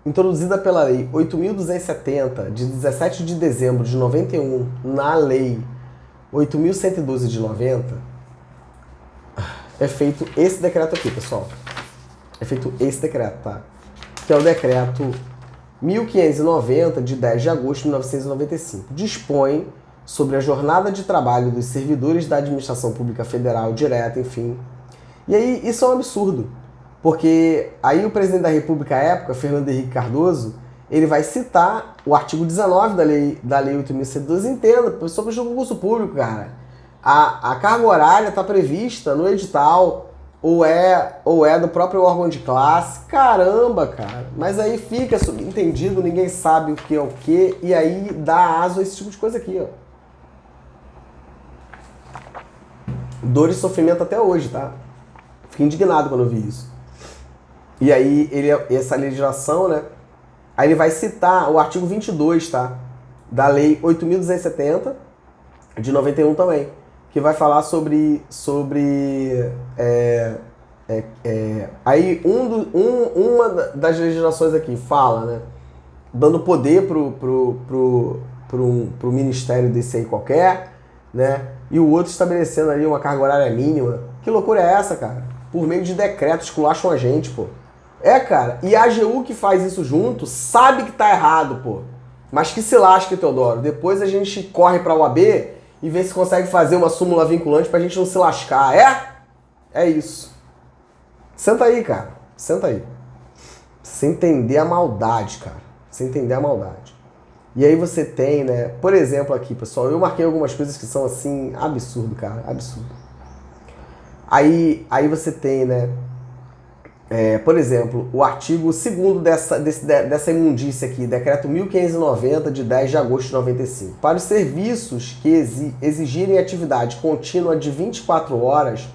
Introduzida pela Lei 8.270, de 17 de dezembro de 91, na Lei 8.112 de 90, é feito esse decreto aqui, pessoal. É feito esse decreto, tá? Que é o decreto 1590, de 10 de agosto de 1995. Dispõe sobre a jornada de trabalho dos servidores da administração pública federal direta, enfim. E aí, isso é um absurdo. Porque aí o presidente da República à época, Fernando Henrique Cardoso, ele vai citar o artigo 19 da lei 8.112, entenda, sobre o concurso público, cara. A carga horária está prevista no edital, ou é do próprio órgão de classe. Caramba, cara. Mas aí fica subentendido, ninguém sabe o que é o que, e aí dá aso a esse tipo de coisa aqui, ó. Dor e sofrimento até hoje, tá? Fiquei indignado quando eu vi isso. E aí, essa legislação, né? Aí ele vai citar o artigo 22, tá? Da lei 8.270, de 91 também, que vai falar sobre aí uma das legislações aqui fala, né? Dando poder pro ministério desse aí qualquer, né? E o outro estabelecendo ali uma carga horária mínima. Que loucura é essa, cara? Por meio de decretos que esculacham a gente, pô. É, cara, e a AGU que faz isso junto sabe que tá errado, pô. Mas que se lasque, Teodoro. Depois a gente corre pra UAB e vê se consegue fazer uma súmula vinculante pra gente não se lascar. É isso. Senta aí, cara. Senta aí. Sem entender a maldade, cara. Sem entender a maldade. E aí você tem, né? Por exemplo aqui, pessoal, eu marquei algumas coisas que são assim, absurdo, cara. Absurdo. Aí você tem, né? Por exemplo, o artigo 2º dessa imundícia aqui, decreto 1590, de 10 de agosto de 95. Para os serviços que exigirem atividade contínua de 24 horas,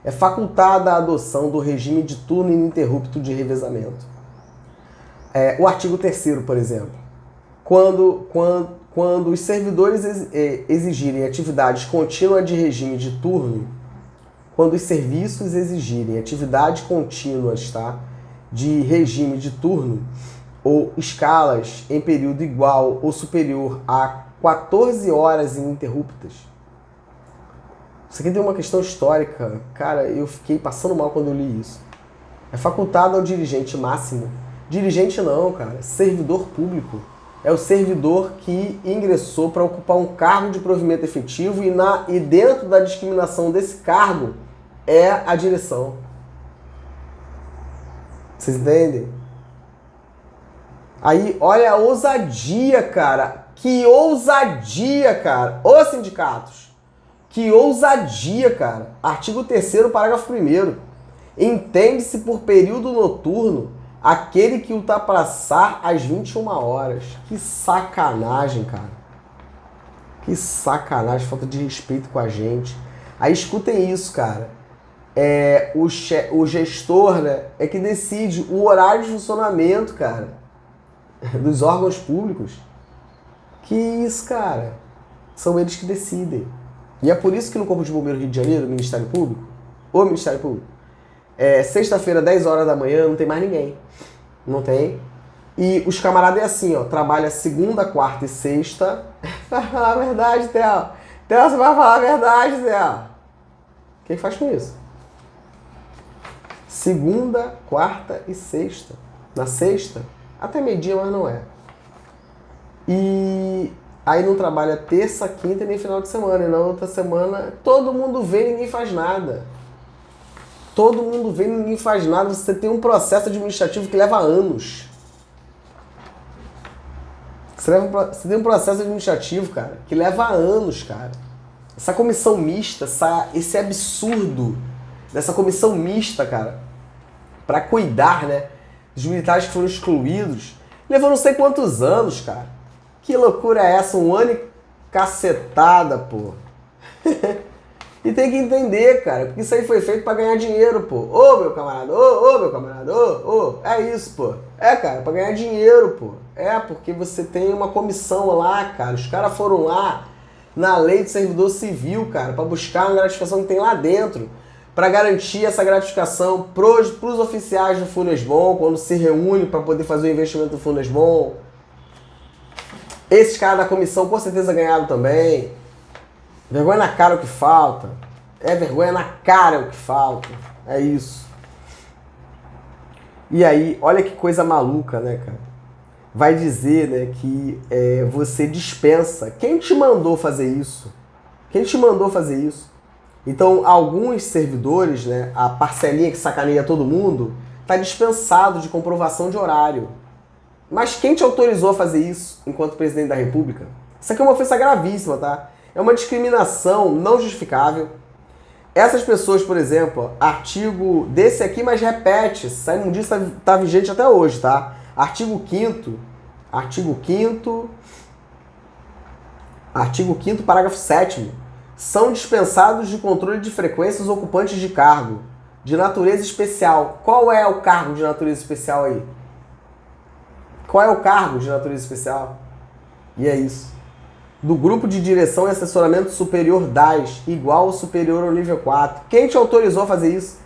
é facultada a adoção do regime de turno ininterrupto de revezamento. O artigo 3º, por exemplo, quando os servidores exigirem atividades contínuas de regime de turno, quando os serviços exigirem atividades contínuas, tá, de regime de turno ou escalas em período igual ou superior a 14 horas ininterruptas. Isso aqui tem uma questão histórica. Cara, eu fiquei passando mal quando eu li isso. É facultado ao dirigente máximo. Dirigente não, cara. Servidor público. É o servidor que ingressou para ocupar um cargo de provimento efetivo e dentro da discriminação desse cargo é a direção. Vocês entendem? Aí, olha a ousadia, cara. Que ousadia, cara. Ô, sindicatos. Que ousadia, cara. Artigo 3º, parágrafo 1º. Entende-se por período noturno aquele que ultrapassar as 21 horas. Que sacanagem, cara. Que sacanagem, falta de respeito com a gente. Aí escutem isso, cara. O gestor, né, é que decide o horário de funcionamento, cara, dos órgãos públicos. Que isso, cara? São eles que decidem. E é por isso que no Corpo de Bombeiros do Rio de Janeiro, o Ministério Público, sexta-feira, 10 horas da manhã, não tem mais ninguém. Não tem. E os camaradas é assim, ó, trabalha segunda, quarta e sexta. Vai falar a verdade, Theo. Theo, você vai falar a verdade, Theo. O que faz com isso? Segunda, quarta e sexta. Na sexta, até meio-dia, mas não é. E aí não trabalha terça, quinta e nem final de semana. E na outra semana, todo mundo vê e ninguém faz nada. Todo mundo vê e ninguém faz nada. Você tem um processo administrativo que leva anos. Você tem um processo administrativo, cara, que leva anos, cara. Essa comissão mista, esse absurdo dessa comissão mista, cara, para cuidar, né, dos militares que foram excluídos, levou não sei quantos anos, cara. Que loucura é essa? Um ano e cacetada, pô. E tem que entender, cara, porque isso aí foi feito para ganhar dinheiro, pô. Ô, meu camarada, ô, meu camarada, é isso, pô. Cara, para ganhar dinheiro, pô. Porque você tem uma comissão lá, cara. Os caras foram lá na lei de servidor civil, cara, para buscar uma gratificação que tem lá dentro, para garantir essa gratificação pros oficiais do Funesbon, quando se reúne para poder fazer o investimento do Funesbon. Esses caras da comissão com certeza ganharam também. Vergonha na cara é o que falta. É vergonha na cara é o que falta. É isso. E aí, olha que coisa maluca, né, cara? Vai dizer, né, que você dispensa. Quem te mandou fazer isso? Quem te mandou fazer isso? Então, alguns servidores, né, a parcelinha que sacaneia todo mundo, está dispensado de comprovação de horário. Mas quem te autorizou a fazer isso enquanto presidente da República? Isso aqui é uma ofensa gravíssima, tá? É uma discriminação não justificável. Essas pessoas, por exemplo, artigo desse aqui, mas repete, essa imundícia está vigente até hoje, tá? Artigo 5º, parágrafo 7º. São dispensados de controle de frequências ocupantes de cargo de natureza especial. Qual é o cargo de natureza especial aí? Qual é o cargo de natureza especial? E é isso. Do grupo de direção e assessoramento superior DAS, igual ou superior ao nível 4. Quem te autorizou a fazer isso?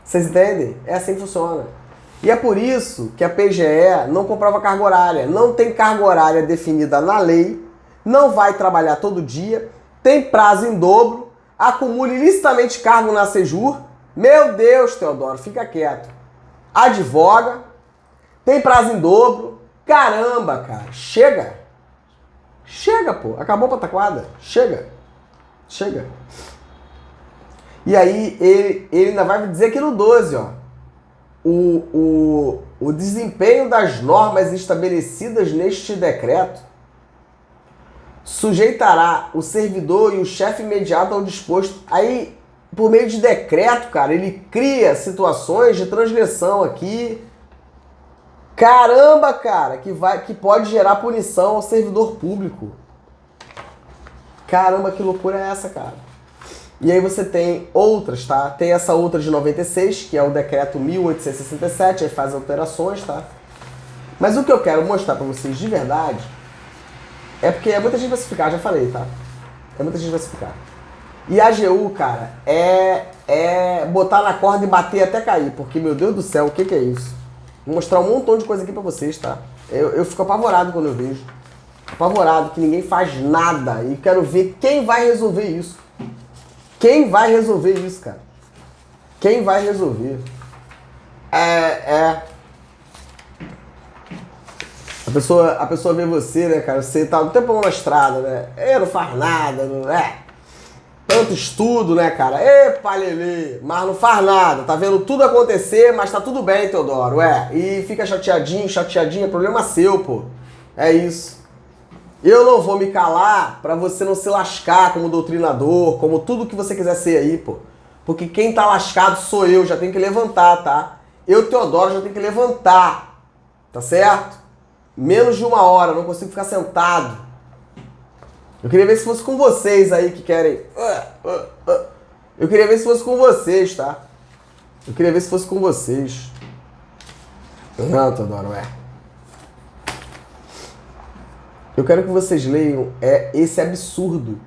Vocês entendem? É assim que funciona. E é por isso que a PGE não comprova carga horária. Não tem carga horária definida na lei, não vai trabalhar todo dia, tem prazo em dobro, acumula ilicitamente cargo na Sejur. Meu Deus, Teodoro, fica quieto. Advoga, tem prazo em dobro. Caramba, cara, chega. Chega, pô. Acabou a pataquada. Chega. Chega. E aí, ele ainda vai dizer aqui no 12, ó. O desempenho das normas estabelecidas neste decreto sujeitará o servidor e o chefe imediato ao disposto. Aí, por meio de decreto, cara, ele cria situações de transgressão aqui. Caramba, cara, que pode gerar punição ao servidor público. Caramba, que loucura é essa, cara? E aí você tem outras, tá? Tem essa outra de 96, que é o decreto 1867, aí faz alterações, tá? Mas o que eu quero mostrar pra vocês de verdade é porque muita gente vai se explicar, já falei, tá? Muita gente vai se explicar. E a AGU, cara, é botar na corda e bater até cair, porque, meu Deus do céu, o que é isso? Vou mostrar um montão de coisa aqui pra vocês, tá? Eu fico apavorado quando eu vejo. Apavorado, que ninguém faz nada. E quero ver quem vai resolver isso. Quem vai resolver isso, cara? Quem vai resolver? A pessoa vê você, né, cara? Você tá um tempão na estrada, né? Não faz nada, não é? Tanto estudo, né, cara? Epa, Lelê, mas não faz nada. Tá vendo tudo acontecer, mas tá tudo bem, Teodoro, E fica chateadinha, problema seu, pô. É isso. Eu não vou me calar pra você não se lascar como doutrinador, como tudo que você quiser ser aí, pô. Porque quem tá lascado sou eu, já tenho que levantar, tá? Eu, Teodoro, já tenho que levantar, tá certo? Menos de 1 hora, não consigo ficar sentado. Eu queria ver se fosse com vocês aí que querem... Eu queria ver se fosse com vocês, tá? Eu queria ver se fosse com vocês. Não, Teodoro, Eu quero que vocês leiam esse absurdo.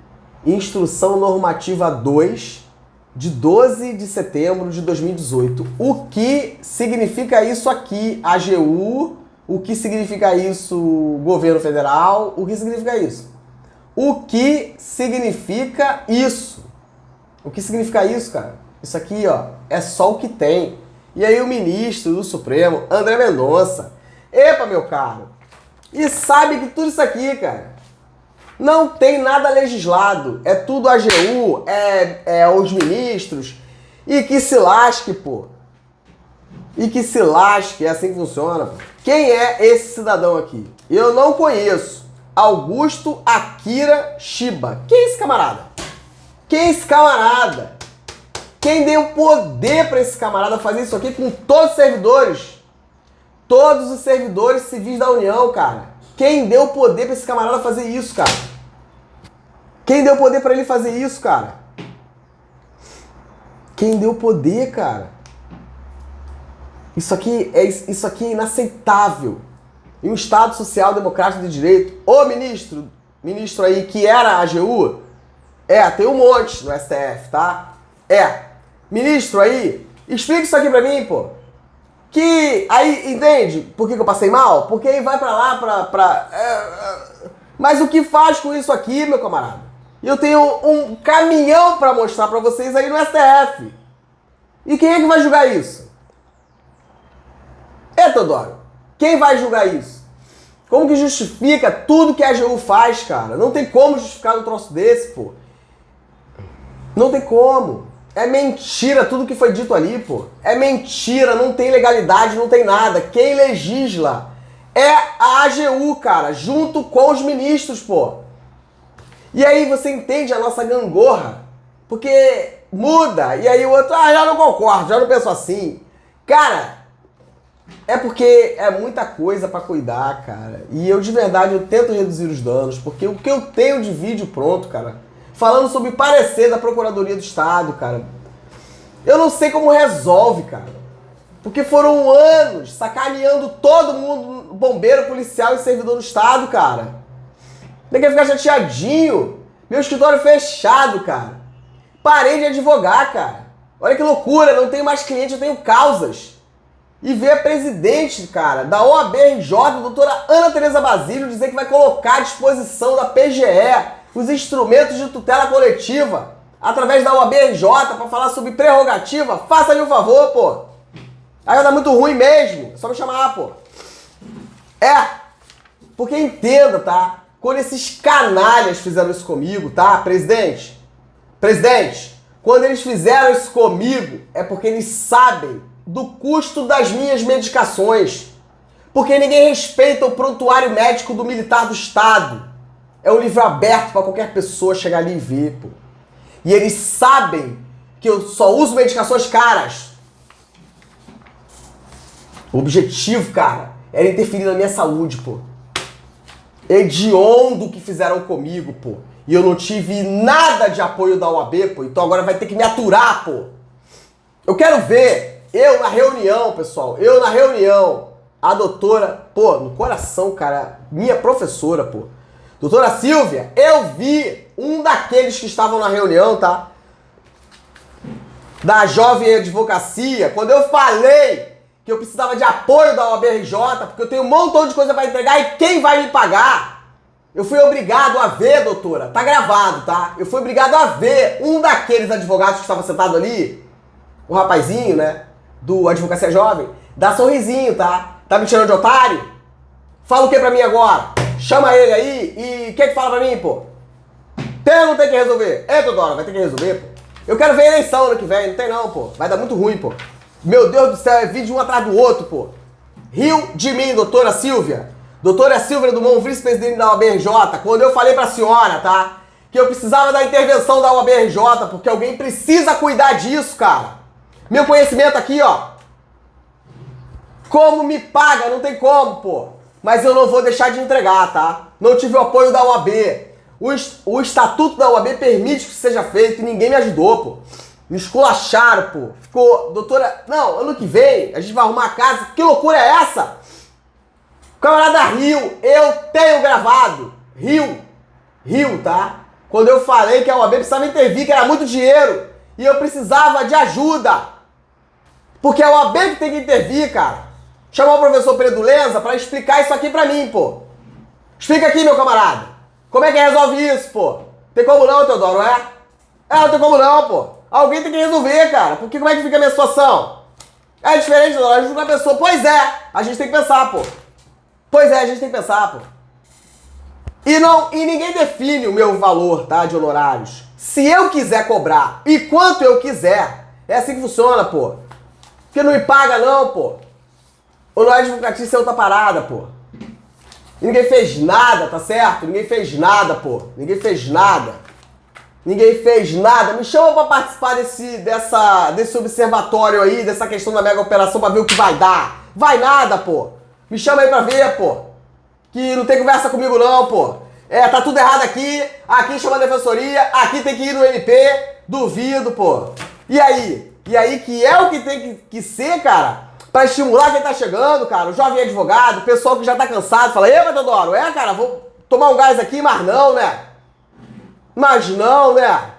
Instrução Normativa 2, de 12 de setembro de 2018. O que significa isso aqui, AGU? O que significa isso, governo federal? O que significa isso? O que significa isso? O que significa isso, cara? Isso aqui, ó, é só o que tem. E aí o ministro do Supremo, André Mendonça, epa, meu caro, e sabe que tudo isso aqui, cara, não tem nada legislado. É tudo AGU, os ministros, e que se lasque, pô. E que se lasque, é assim que funciona, pô. Quem é esse cidadão aqui? Eu não conheço. Augusto Akira Shiba. Quem é esse camarada? Quem é esse camarada? Quem deu poder para esse camarada fazer isso aqui com todos os servidores? Todos os servidores civis da União, cara. Quem deu poder para esse camarada fazer isso, cara? Quem deu poder para ele fazer isso, cara? Quem deu poder, cara? Isso aqui é inaceitável. Em um Estado Social Democrático de Direito, ô ministro aí que era a AGU, tem um monte no STF, tá? Ministro aí, explica isso aqui pra mim, pô. Que aí, entende por que eu passei mal? Porque aí vai pra lá, mas o que faz com isso aqui, meu camarada? E eu tenho um caminhão para mostrar para vocês aí no STF. E quem é que vai julgar isso? Teodoro, quem vai julgar isso? Como que justifica tudo que a AGU faz, cara? Não tem como justificar um troço desse, pô. Não tem como. É mentira tudo que foi dito ali, pô. É mentira, não tem legalidade, não tem nada. Quem legisla é a AGU, cara, junto com os ministros, pô. E aí você entende a nossa gangorra? Porque muda, e aí o outro, já não concordo, já não penso assim. Cara, é porque é muita coisa pra cuidar, cara. E eu, de verdade, eu tento reduzir os danos, porque o que eu tenho de vídeo pronto, cara, falando sobre parecer da Procuradoria do Estado, cara, eu não sei como resolve, cara. Porque foram anos sacaneando todo mundo, bombeiro, policial e servidor do Estado, cara. Ninguém ficar chateadinho. Meu escritório fechado, cara. Parei de advogar, cara. Olha que loucura, não tenho mais cliente, eu tenho causas. E ver a presidente, cara, da OAB-RJ, a doutora Ana Tereza Basílio, dizer que vai colocar à disposição da PGE os instrumentos de tutela coletiva através da OAB-RJ para falar sobre prerrogativa. Faça-lhe um favor, pô. Aí vai dar muito ruim mesmo. É só me chamar, pô. Porque entenda, tá? Quando esses canalhas fizeram isso comigo, tá, presidente? Presidente, quando eles fizeram isso comigo, é porque eles sabem do custo das minhas medicações. Porque ninguém respeita o prontuário médico do militar do Estado. É um livro aberto para qualquer pessoa chegar ali e ver, pô. E eles sabem que eu só uso medicações caras. O objetivo, cara, era interferir na minha saúde, pô. Hediondo que fizeram comigo, pô. E eu não tive nada de apoio da OAB, pô. Então agora vai ter que me aturar, pô. Eu quero ver, eu na reunião, pessoal, a doutora, pô, no coração, cara, minha professora, pô. Doutora Silvia, eu vi um daqueles que estavam na reunião, tá? Da Jovem Advocacia, quando eu falei que eu precisava de apoio da OAB-RJ, porque eu tenho um montão de coisa para entregar e quem vai me pagar? Eu fui obrigado a ver, doutora, tá gravado, tá? Eu fui obrigado a ver um daqueles advogados que estava sentado ali, o rapazinho, né, do Advocacia Jovem, dar sorrisinho, tá? Tá me tirando de otário? Fala o que pra mim agora? Chama ele aí e o que que fala pra mim, pô? Tem ou não tem que resolver? Teodoro, vai ter que resolver, pô. Eu quero ver a eleição ano que vem, não tem não, pô. Vai dar muito ruim, pô. Meu Deus do céu, é vídeo um atrás do outro, pô. Riu de mim, doutora Silvia. Doutora Silvia Dumont, vice-presidente da OAB-RJ, quando eu falei pra senhora, tá? Que eu precisava da intervenção da OAB-RJ, porque alguém precisa cuidar disso, cara. Meu conhecimento aqui, ó. Como me paga? Não tem como, pô. Mas eu não vou deixar de entregar, tá? Não tive o apoio da OAB. O estatuto da OAB permite que isso seja feito e ninguém me ajudou, pô. Me esculacharam, pô. Ficou, doutora, não, ano que vem a gente vai arrumar a casa. Que loucura é essa? O camarada riu, eu tenho gravado. Riu, tá? Quando eu falei que a OAB precisava intervir, que era muito dinheiro e eu precisava de ajuda. Porque é a OAB que tem que intervir, cara. Chamar o professor Pedro Lenza pra explicar isso aqui pra mim, pô. Explica aqui, meu camarada. Como é que resolve isso, pô? Tem como não, Teodoro, é? Não tem como não, pô. Alguém tem que resolver, cara. Porque como é que fica a minha situação? É diferente, Teodoro. A gente não é pessoa. Pois é, a gente tem que pensar, pô. Pois é, a gente tem que pensar, pô. E ninguém define o meu valor, tá, de honorários. Se eu quiser cobrar e quanto eu quiser, é assim que funciona, pô. Porque não me paga não, pô. Honorário advocatício é outra parada, pô. E ninguém fez nada, tá certo? Ninguém fez nada, pô. Ninguém fez nada. Ninguém fez nada. Me chama pra participar desse observatório aí, dessa questão da mega operação pra ver o que vai dar. Vai nada, pô. Me chama aí pra ver, pô. Que não tem conversa comigo não, pô. Tá tudo errado aqui. Aqui chama a defensoria. Aqui tem que ir no MP. Duvido, pô. E aí? E aí que é o que tem que ser, cara? Pra estimular quem tá chegando, cara, o jovem advogado, o pessoal que já tá cansado, fala, ei, Teodoro, cara, vou tomar um gás aqui, mas não, né? Mas não, né?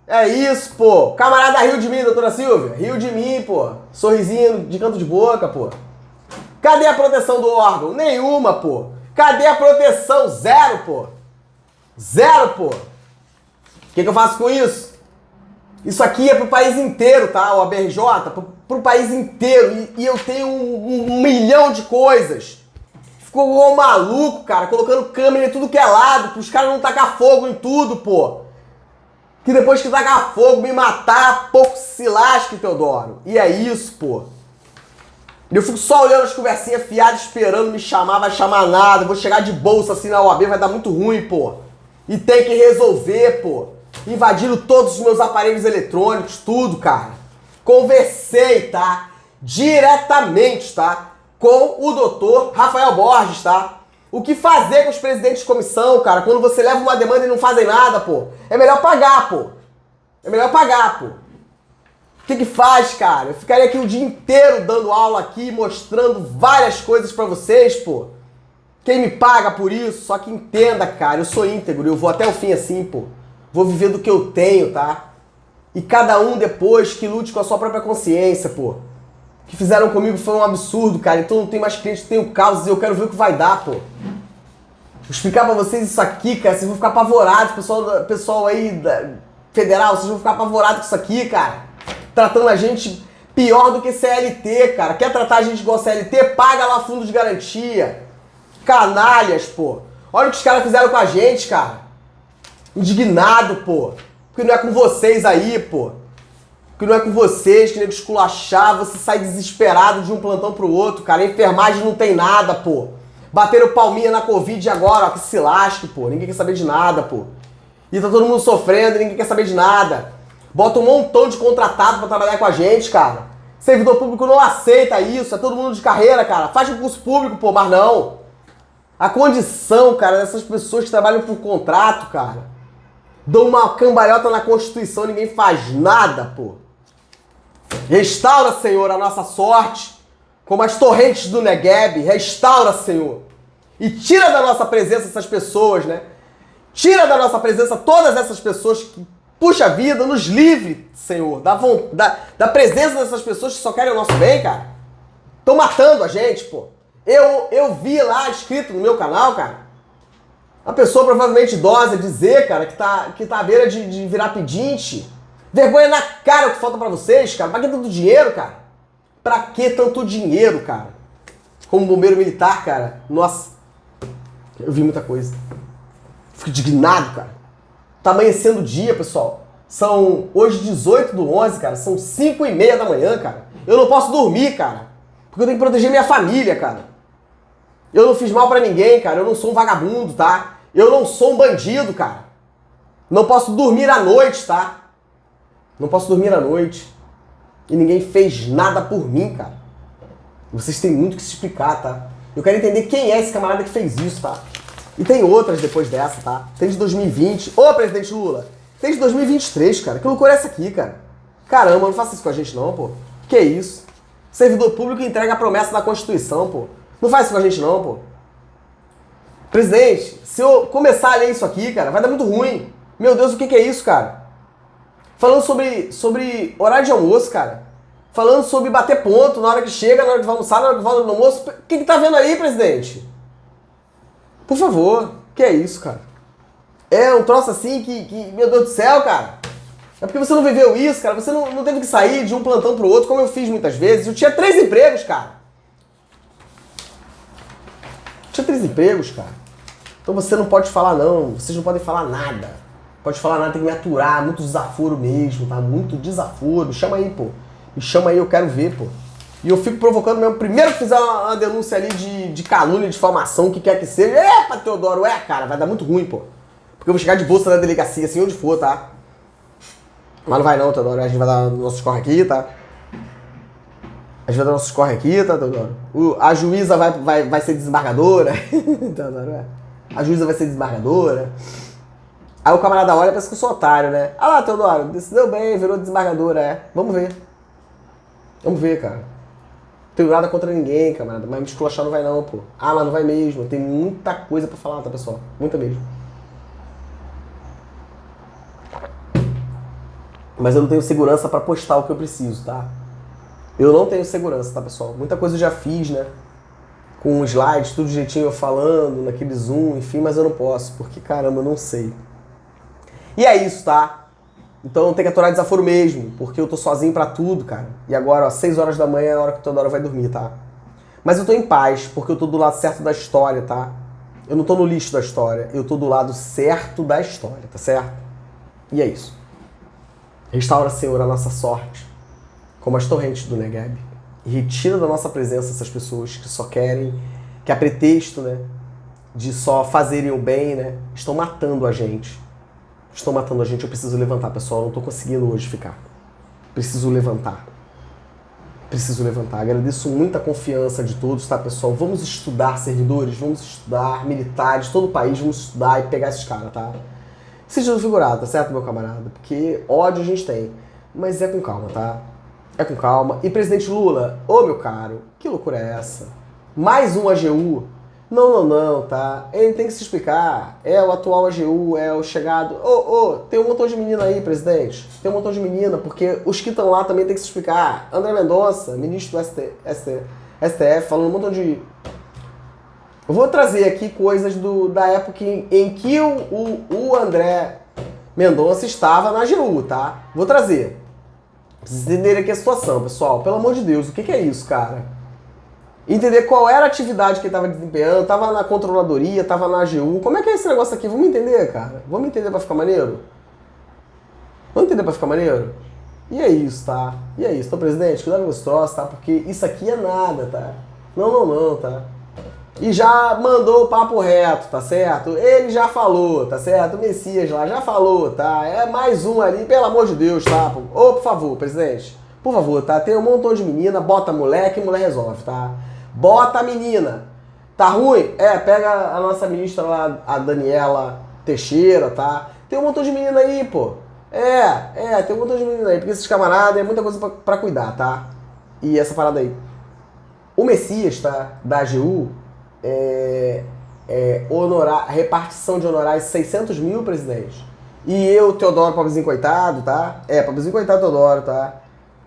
É isso, pô. Camarada riu de mim, doutora Silvia. Riu de mim, pô. Sorrisinho de canto de boca, pô. Cadê a proteção do órgão? Nenhuma, pô. Cadê a proteção? Zero, pô. Zero, pô. O que eu faço com isso? Isso aqui é pro país inteiro, tá? O ABRJ, pro país inteiro. E eu tenho um milhão de coisas. Ficou igual um maluco, cara, colocando câmera em tudo que é lado, pros caras não tacar fogo em tudo, pô. Que depois que tacar fogo, me matar, pouco se lasque, Teodoro. E é isso, pô. Eu fico só olhando as conversinhas fiadas, esperando me chamar, vai chamar nada. Vou chegar de bolsa assim na OAB, vai dar muito ruim, pô. E tem que resolver, pô. Invadiram todos os meus aparelhos eletrônicos, tudo, cara. Conversei, tá? Diretamente, tá? Com o doutor Rafael Borges, tá? O que fazer com os presidentes de comissão, cara? Quando você leva uma demanda e não fazem nada, pô. É melhor pagar, pô. É melhor pagar, pô. O que faz, cara? Eu ficaria aqui o dia inteiro dando aula aqui, mostrando várias coisas pra vocês, pô. Quem me paga por isso? Só que entenda, cara, eu sou íntegro, eu vou até o fim assim, pô. Vou viver do que eu tenho, tá? E cada um depois que lute com a sua própria consciência, pô. O que fizeram comigo foi um absurdo, cara. Então não tem mais cliente, tenho causas e eu quero ver o que vai dar, pô. Vou explicar pra vocês isso aqui, cara. Vocês vão ficar apavorados, pessoal aí federal, vocês vão ficar apavorados com isso aqui, cara. Tratando a gente pior do que CLT, cara. Quer tratar a gente igual CLT? Paga lá fundo de garantia. Canalhas, pô. Olha o que os caras fizeram com a gente, cara. Indignado, pô. Porque não é com vocês aí, pô. Porque não é com vocês que nego esculachar, você sai desesperado de um plantão pro outro, cara. A enfermagem não tem nada, pô. Bateram palminha na Covid agora, ó, que se lasque, pô. Ninguém quer saber de nada, pô. E tá todo mundo sofrendo, ninguém quer saber de nada. Bota um montão de contratado pra trabalhar com a gente, cara. Servidor público não aceita isso, é todo mundo de carreira, cara. Faz concurso público, pô, mas não. A condição, cara, dessas pessoas que trabalham por contrato, cara, dão uma cambalhota na Constituição, ninguém faz nada, pô. Restaura, Senhor, a nossa sorte, como as torrentes do Negueb. Restaura, Senhor. E tira da nossa presença essas pessoas, né? Tira da nossa presença todas essas pessoas que, puxa vida, nos livre, Senhor, da presença dessas pessoas que só querem o nosso bem, cara. Estão matando a gente, pô. Eu vi lá escrito no meu canal, cara, uma pessoa provavelmente idosa dizer, cara, que tá à beira de virar pedinte. Vergonha na cara o que falta pra vocês, cara. Pra que tanto dinheiro, cara? Pra que tanto dinheiro, cara? Como bombeiro militar, cara, nossa, eu vi muita coisa. Fico indignado, cara. Tá amanhecendo o dia, pessoal. São hoje 18/11, cara. São 5h30 da manhã, cara. Eu não posso dormir, cara. Porque eu tenho que proteger minha família, cara. Eu não fiz mal pra ninguém, cara. Eu não sou um vagabundo, tá? Eu não sou um bandido, cara. Não posso dormir à noite, tá? Não posso dormir à noite. E ninguém fez nada por mim, cara. Vocês têm muito que se explicar, tá? Eu quero entender quem é esse camarada que fez isso, tá? E tem outras depois dessa, tá? Tem de 2020. Ô, presidente Lula! Tem de 2023, cara. Que loucura é essa aqui, cara? Caramba, não faça isso com a gente não, pô. Que isso? Servidor público entrega a promessa da Constituição, pô. Não faz isso com a gente não, pô. Presidente, se eu começar a ler isso aqui, cara, vai dar muito ruim. Meu Deus, o que é isso, cara? Falando sobre horário de almoço, cara. Falando sobre bater ponto na hora que chega, na hora que vai almoçar, na hora que vai no almoço. O que tá vendo aí, presidente? Por favor, que é isso, cara? É um troço assim que meu Deus do céu, cara. É porque você não viveu isso, cara. Você não teve que sair de um plantão pro outro, como eu fiz muitas vezes. Eu tinha 3 empregos, cara. Eu tinha 3 empregos, cara. Então você não pode falar não. Vocês não podem falar nada. Pode falar nada, tem que me aturar. Muito desaforo mesmo, tá? Muito desaforo. Me chama aí, pô. Me chama aí, eu quero ver, pô. E eu fico provocando mesmo. Primeiro que fizer uma denúncia ali de calúnia, de difamação, o que quer que seja. Epa, Teodoro, cara, vai dar muito ruim, pô. Porque eu vou chegar de bolsa na delegacia, assim, onde for, tá? Mas não vai não, Teodoro. A gente vai dar nossos corre aqui, tá? A gente vai dar nossos corre aqui, tá, Teodoro? A juíza vai ser desembargadora. Teodoro, a juíza vai ser desembargadora. Aí o camarada olha e pensa que eu sou otário, né? Ah lá, Teodoro, decidiu bem, virou desembargadora, é. Vamos ver. Vamos ver, cara. Não tenho nada contra ninguém, camarada. Mas me esculachar não vai não, pô. Ah, mas não vai mesmo. Tem muita coisa pra falar, tá, pessoal? Muita mesmo. Mas eu não tenho segurança pra postar o que eu preciso, tá? Eu não tenho segurança, tá, pessoal? Muita coisa eu já fiz, né? Com slides, tudo jeitinho eu falando, naquele zoom, enfim, mas eu não posso. Porque, caramba, eu não sei. E é isso, tá? Então tem que aturar desaforo mesmo, porque eu tô sozinho pra tudo, cara. E agora, ó, 6 horas da manhã é a hora que toda hora vai dormir, tá? Mas eu tô em paz, porque eu tô do lado certo da história, tá? Eu não tô no lixo da história, eu tô do lado certo da história, tá certo? E é isso. Restaura, Senhor, a nossa sorte, como as torrentes do Negueb. E retira da nossa presença essas pessoas que só querem, que a pretexto, né, de só fazerem o bem, né, estão matando a gente. Estão matando a gente, eu preciso levantar, pessoal, eu não tô conseguindo hoje ficar. Preciso levantar. Preciso levantar. Agradeço muito a confiança de todos, tá, pessoal? Vamos estudar servidores, vamos estudar militares, todo o país, vamos estudar e pegar esses caras, tá? Sentido figurado, tá certo, meu camarada? Porque ódio a gente tem, mas é com calma, tá? É com calma. E presidente Lula, ô meu caro, que loucura é essa? Mais um AGU? Não, tá? Ele tem que se explicar. É o atual AGU, é o chegado. Tem um montão de menina aí, presidente. Tem um montão de menina, porque os que estão lá também tem que se explicar. André Mendonça, ministro do STF, falando um montão de... Eu vou trazer aqui coisas da época em que o André Mendonça estava na AGU, tá? Vou trazer. Vocês entenderem aqui a situação, pessoal. Pelo amor de Deus, o que é isso, cara? Entender qual era a atividade que ele estava desempenhando, estava na controladoria, estava na AGU. Como é que é esse negócio aqui? Vamos entender, cara. Vamos entender pra ficar maneiro? Vamos entender pra ficar maneiro? E é isso, tá? E é isso. Então, presidente, cuidado com esse troço, tá? Porque isso aqui é nada, tá? Não, tá? E já mandou o papo reto, tá certo? Ele já falou, tá certo? O Messias lá já falou, tá? É mais um ali, pelo amor de Deus, tá? Ô, por favor, presidente. Por favor, tá? Tem um montão de menina, bota moleque e mulher resolve, tá? Bota a menina. Tá ruim? Pega a nossa ministra lá, a Daniela Teixeira, tá? Tem um montão de menina aí, pô. Tem um montão de menina aí. Porque esses camaradas é muita coisa pra cuidar, tá? E essa parada aí. O Messias, tá? Da AGU, repartição de honorários 600 mil, presidente. E eu, Teodoro, pobrezinho coitado, tá? Pobrezinho coitado, Teodoro, tá?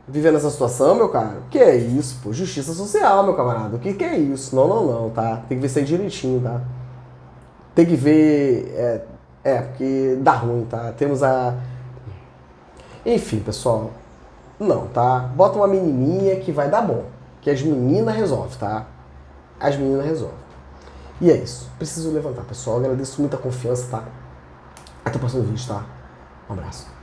Vivendo essa situação, meu cara, o que é isso, pô? Justiça social, meu camarada. O que é isso? Não, tá? Tem que ver isso aí direitinho, tá? Tem que ver... porque dá ruim, tá? Temos a... Enfim, pessoal. Não, tá? Bota uma menininha que vai dar bom. Que as meninas resolvem, tá? As meninas resolvem. E é isso. Preciso levantar, pessoal. Agradeço muito a confiança, tá? Até o próximo vídeo, tá? Um abraço.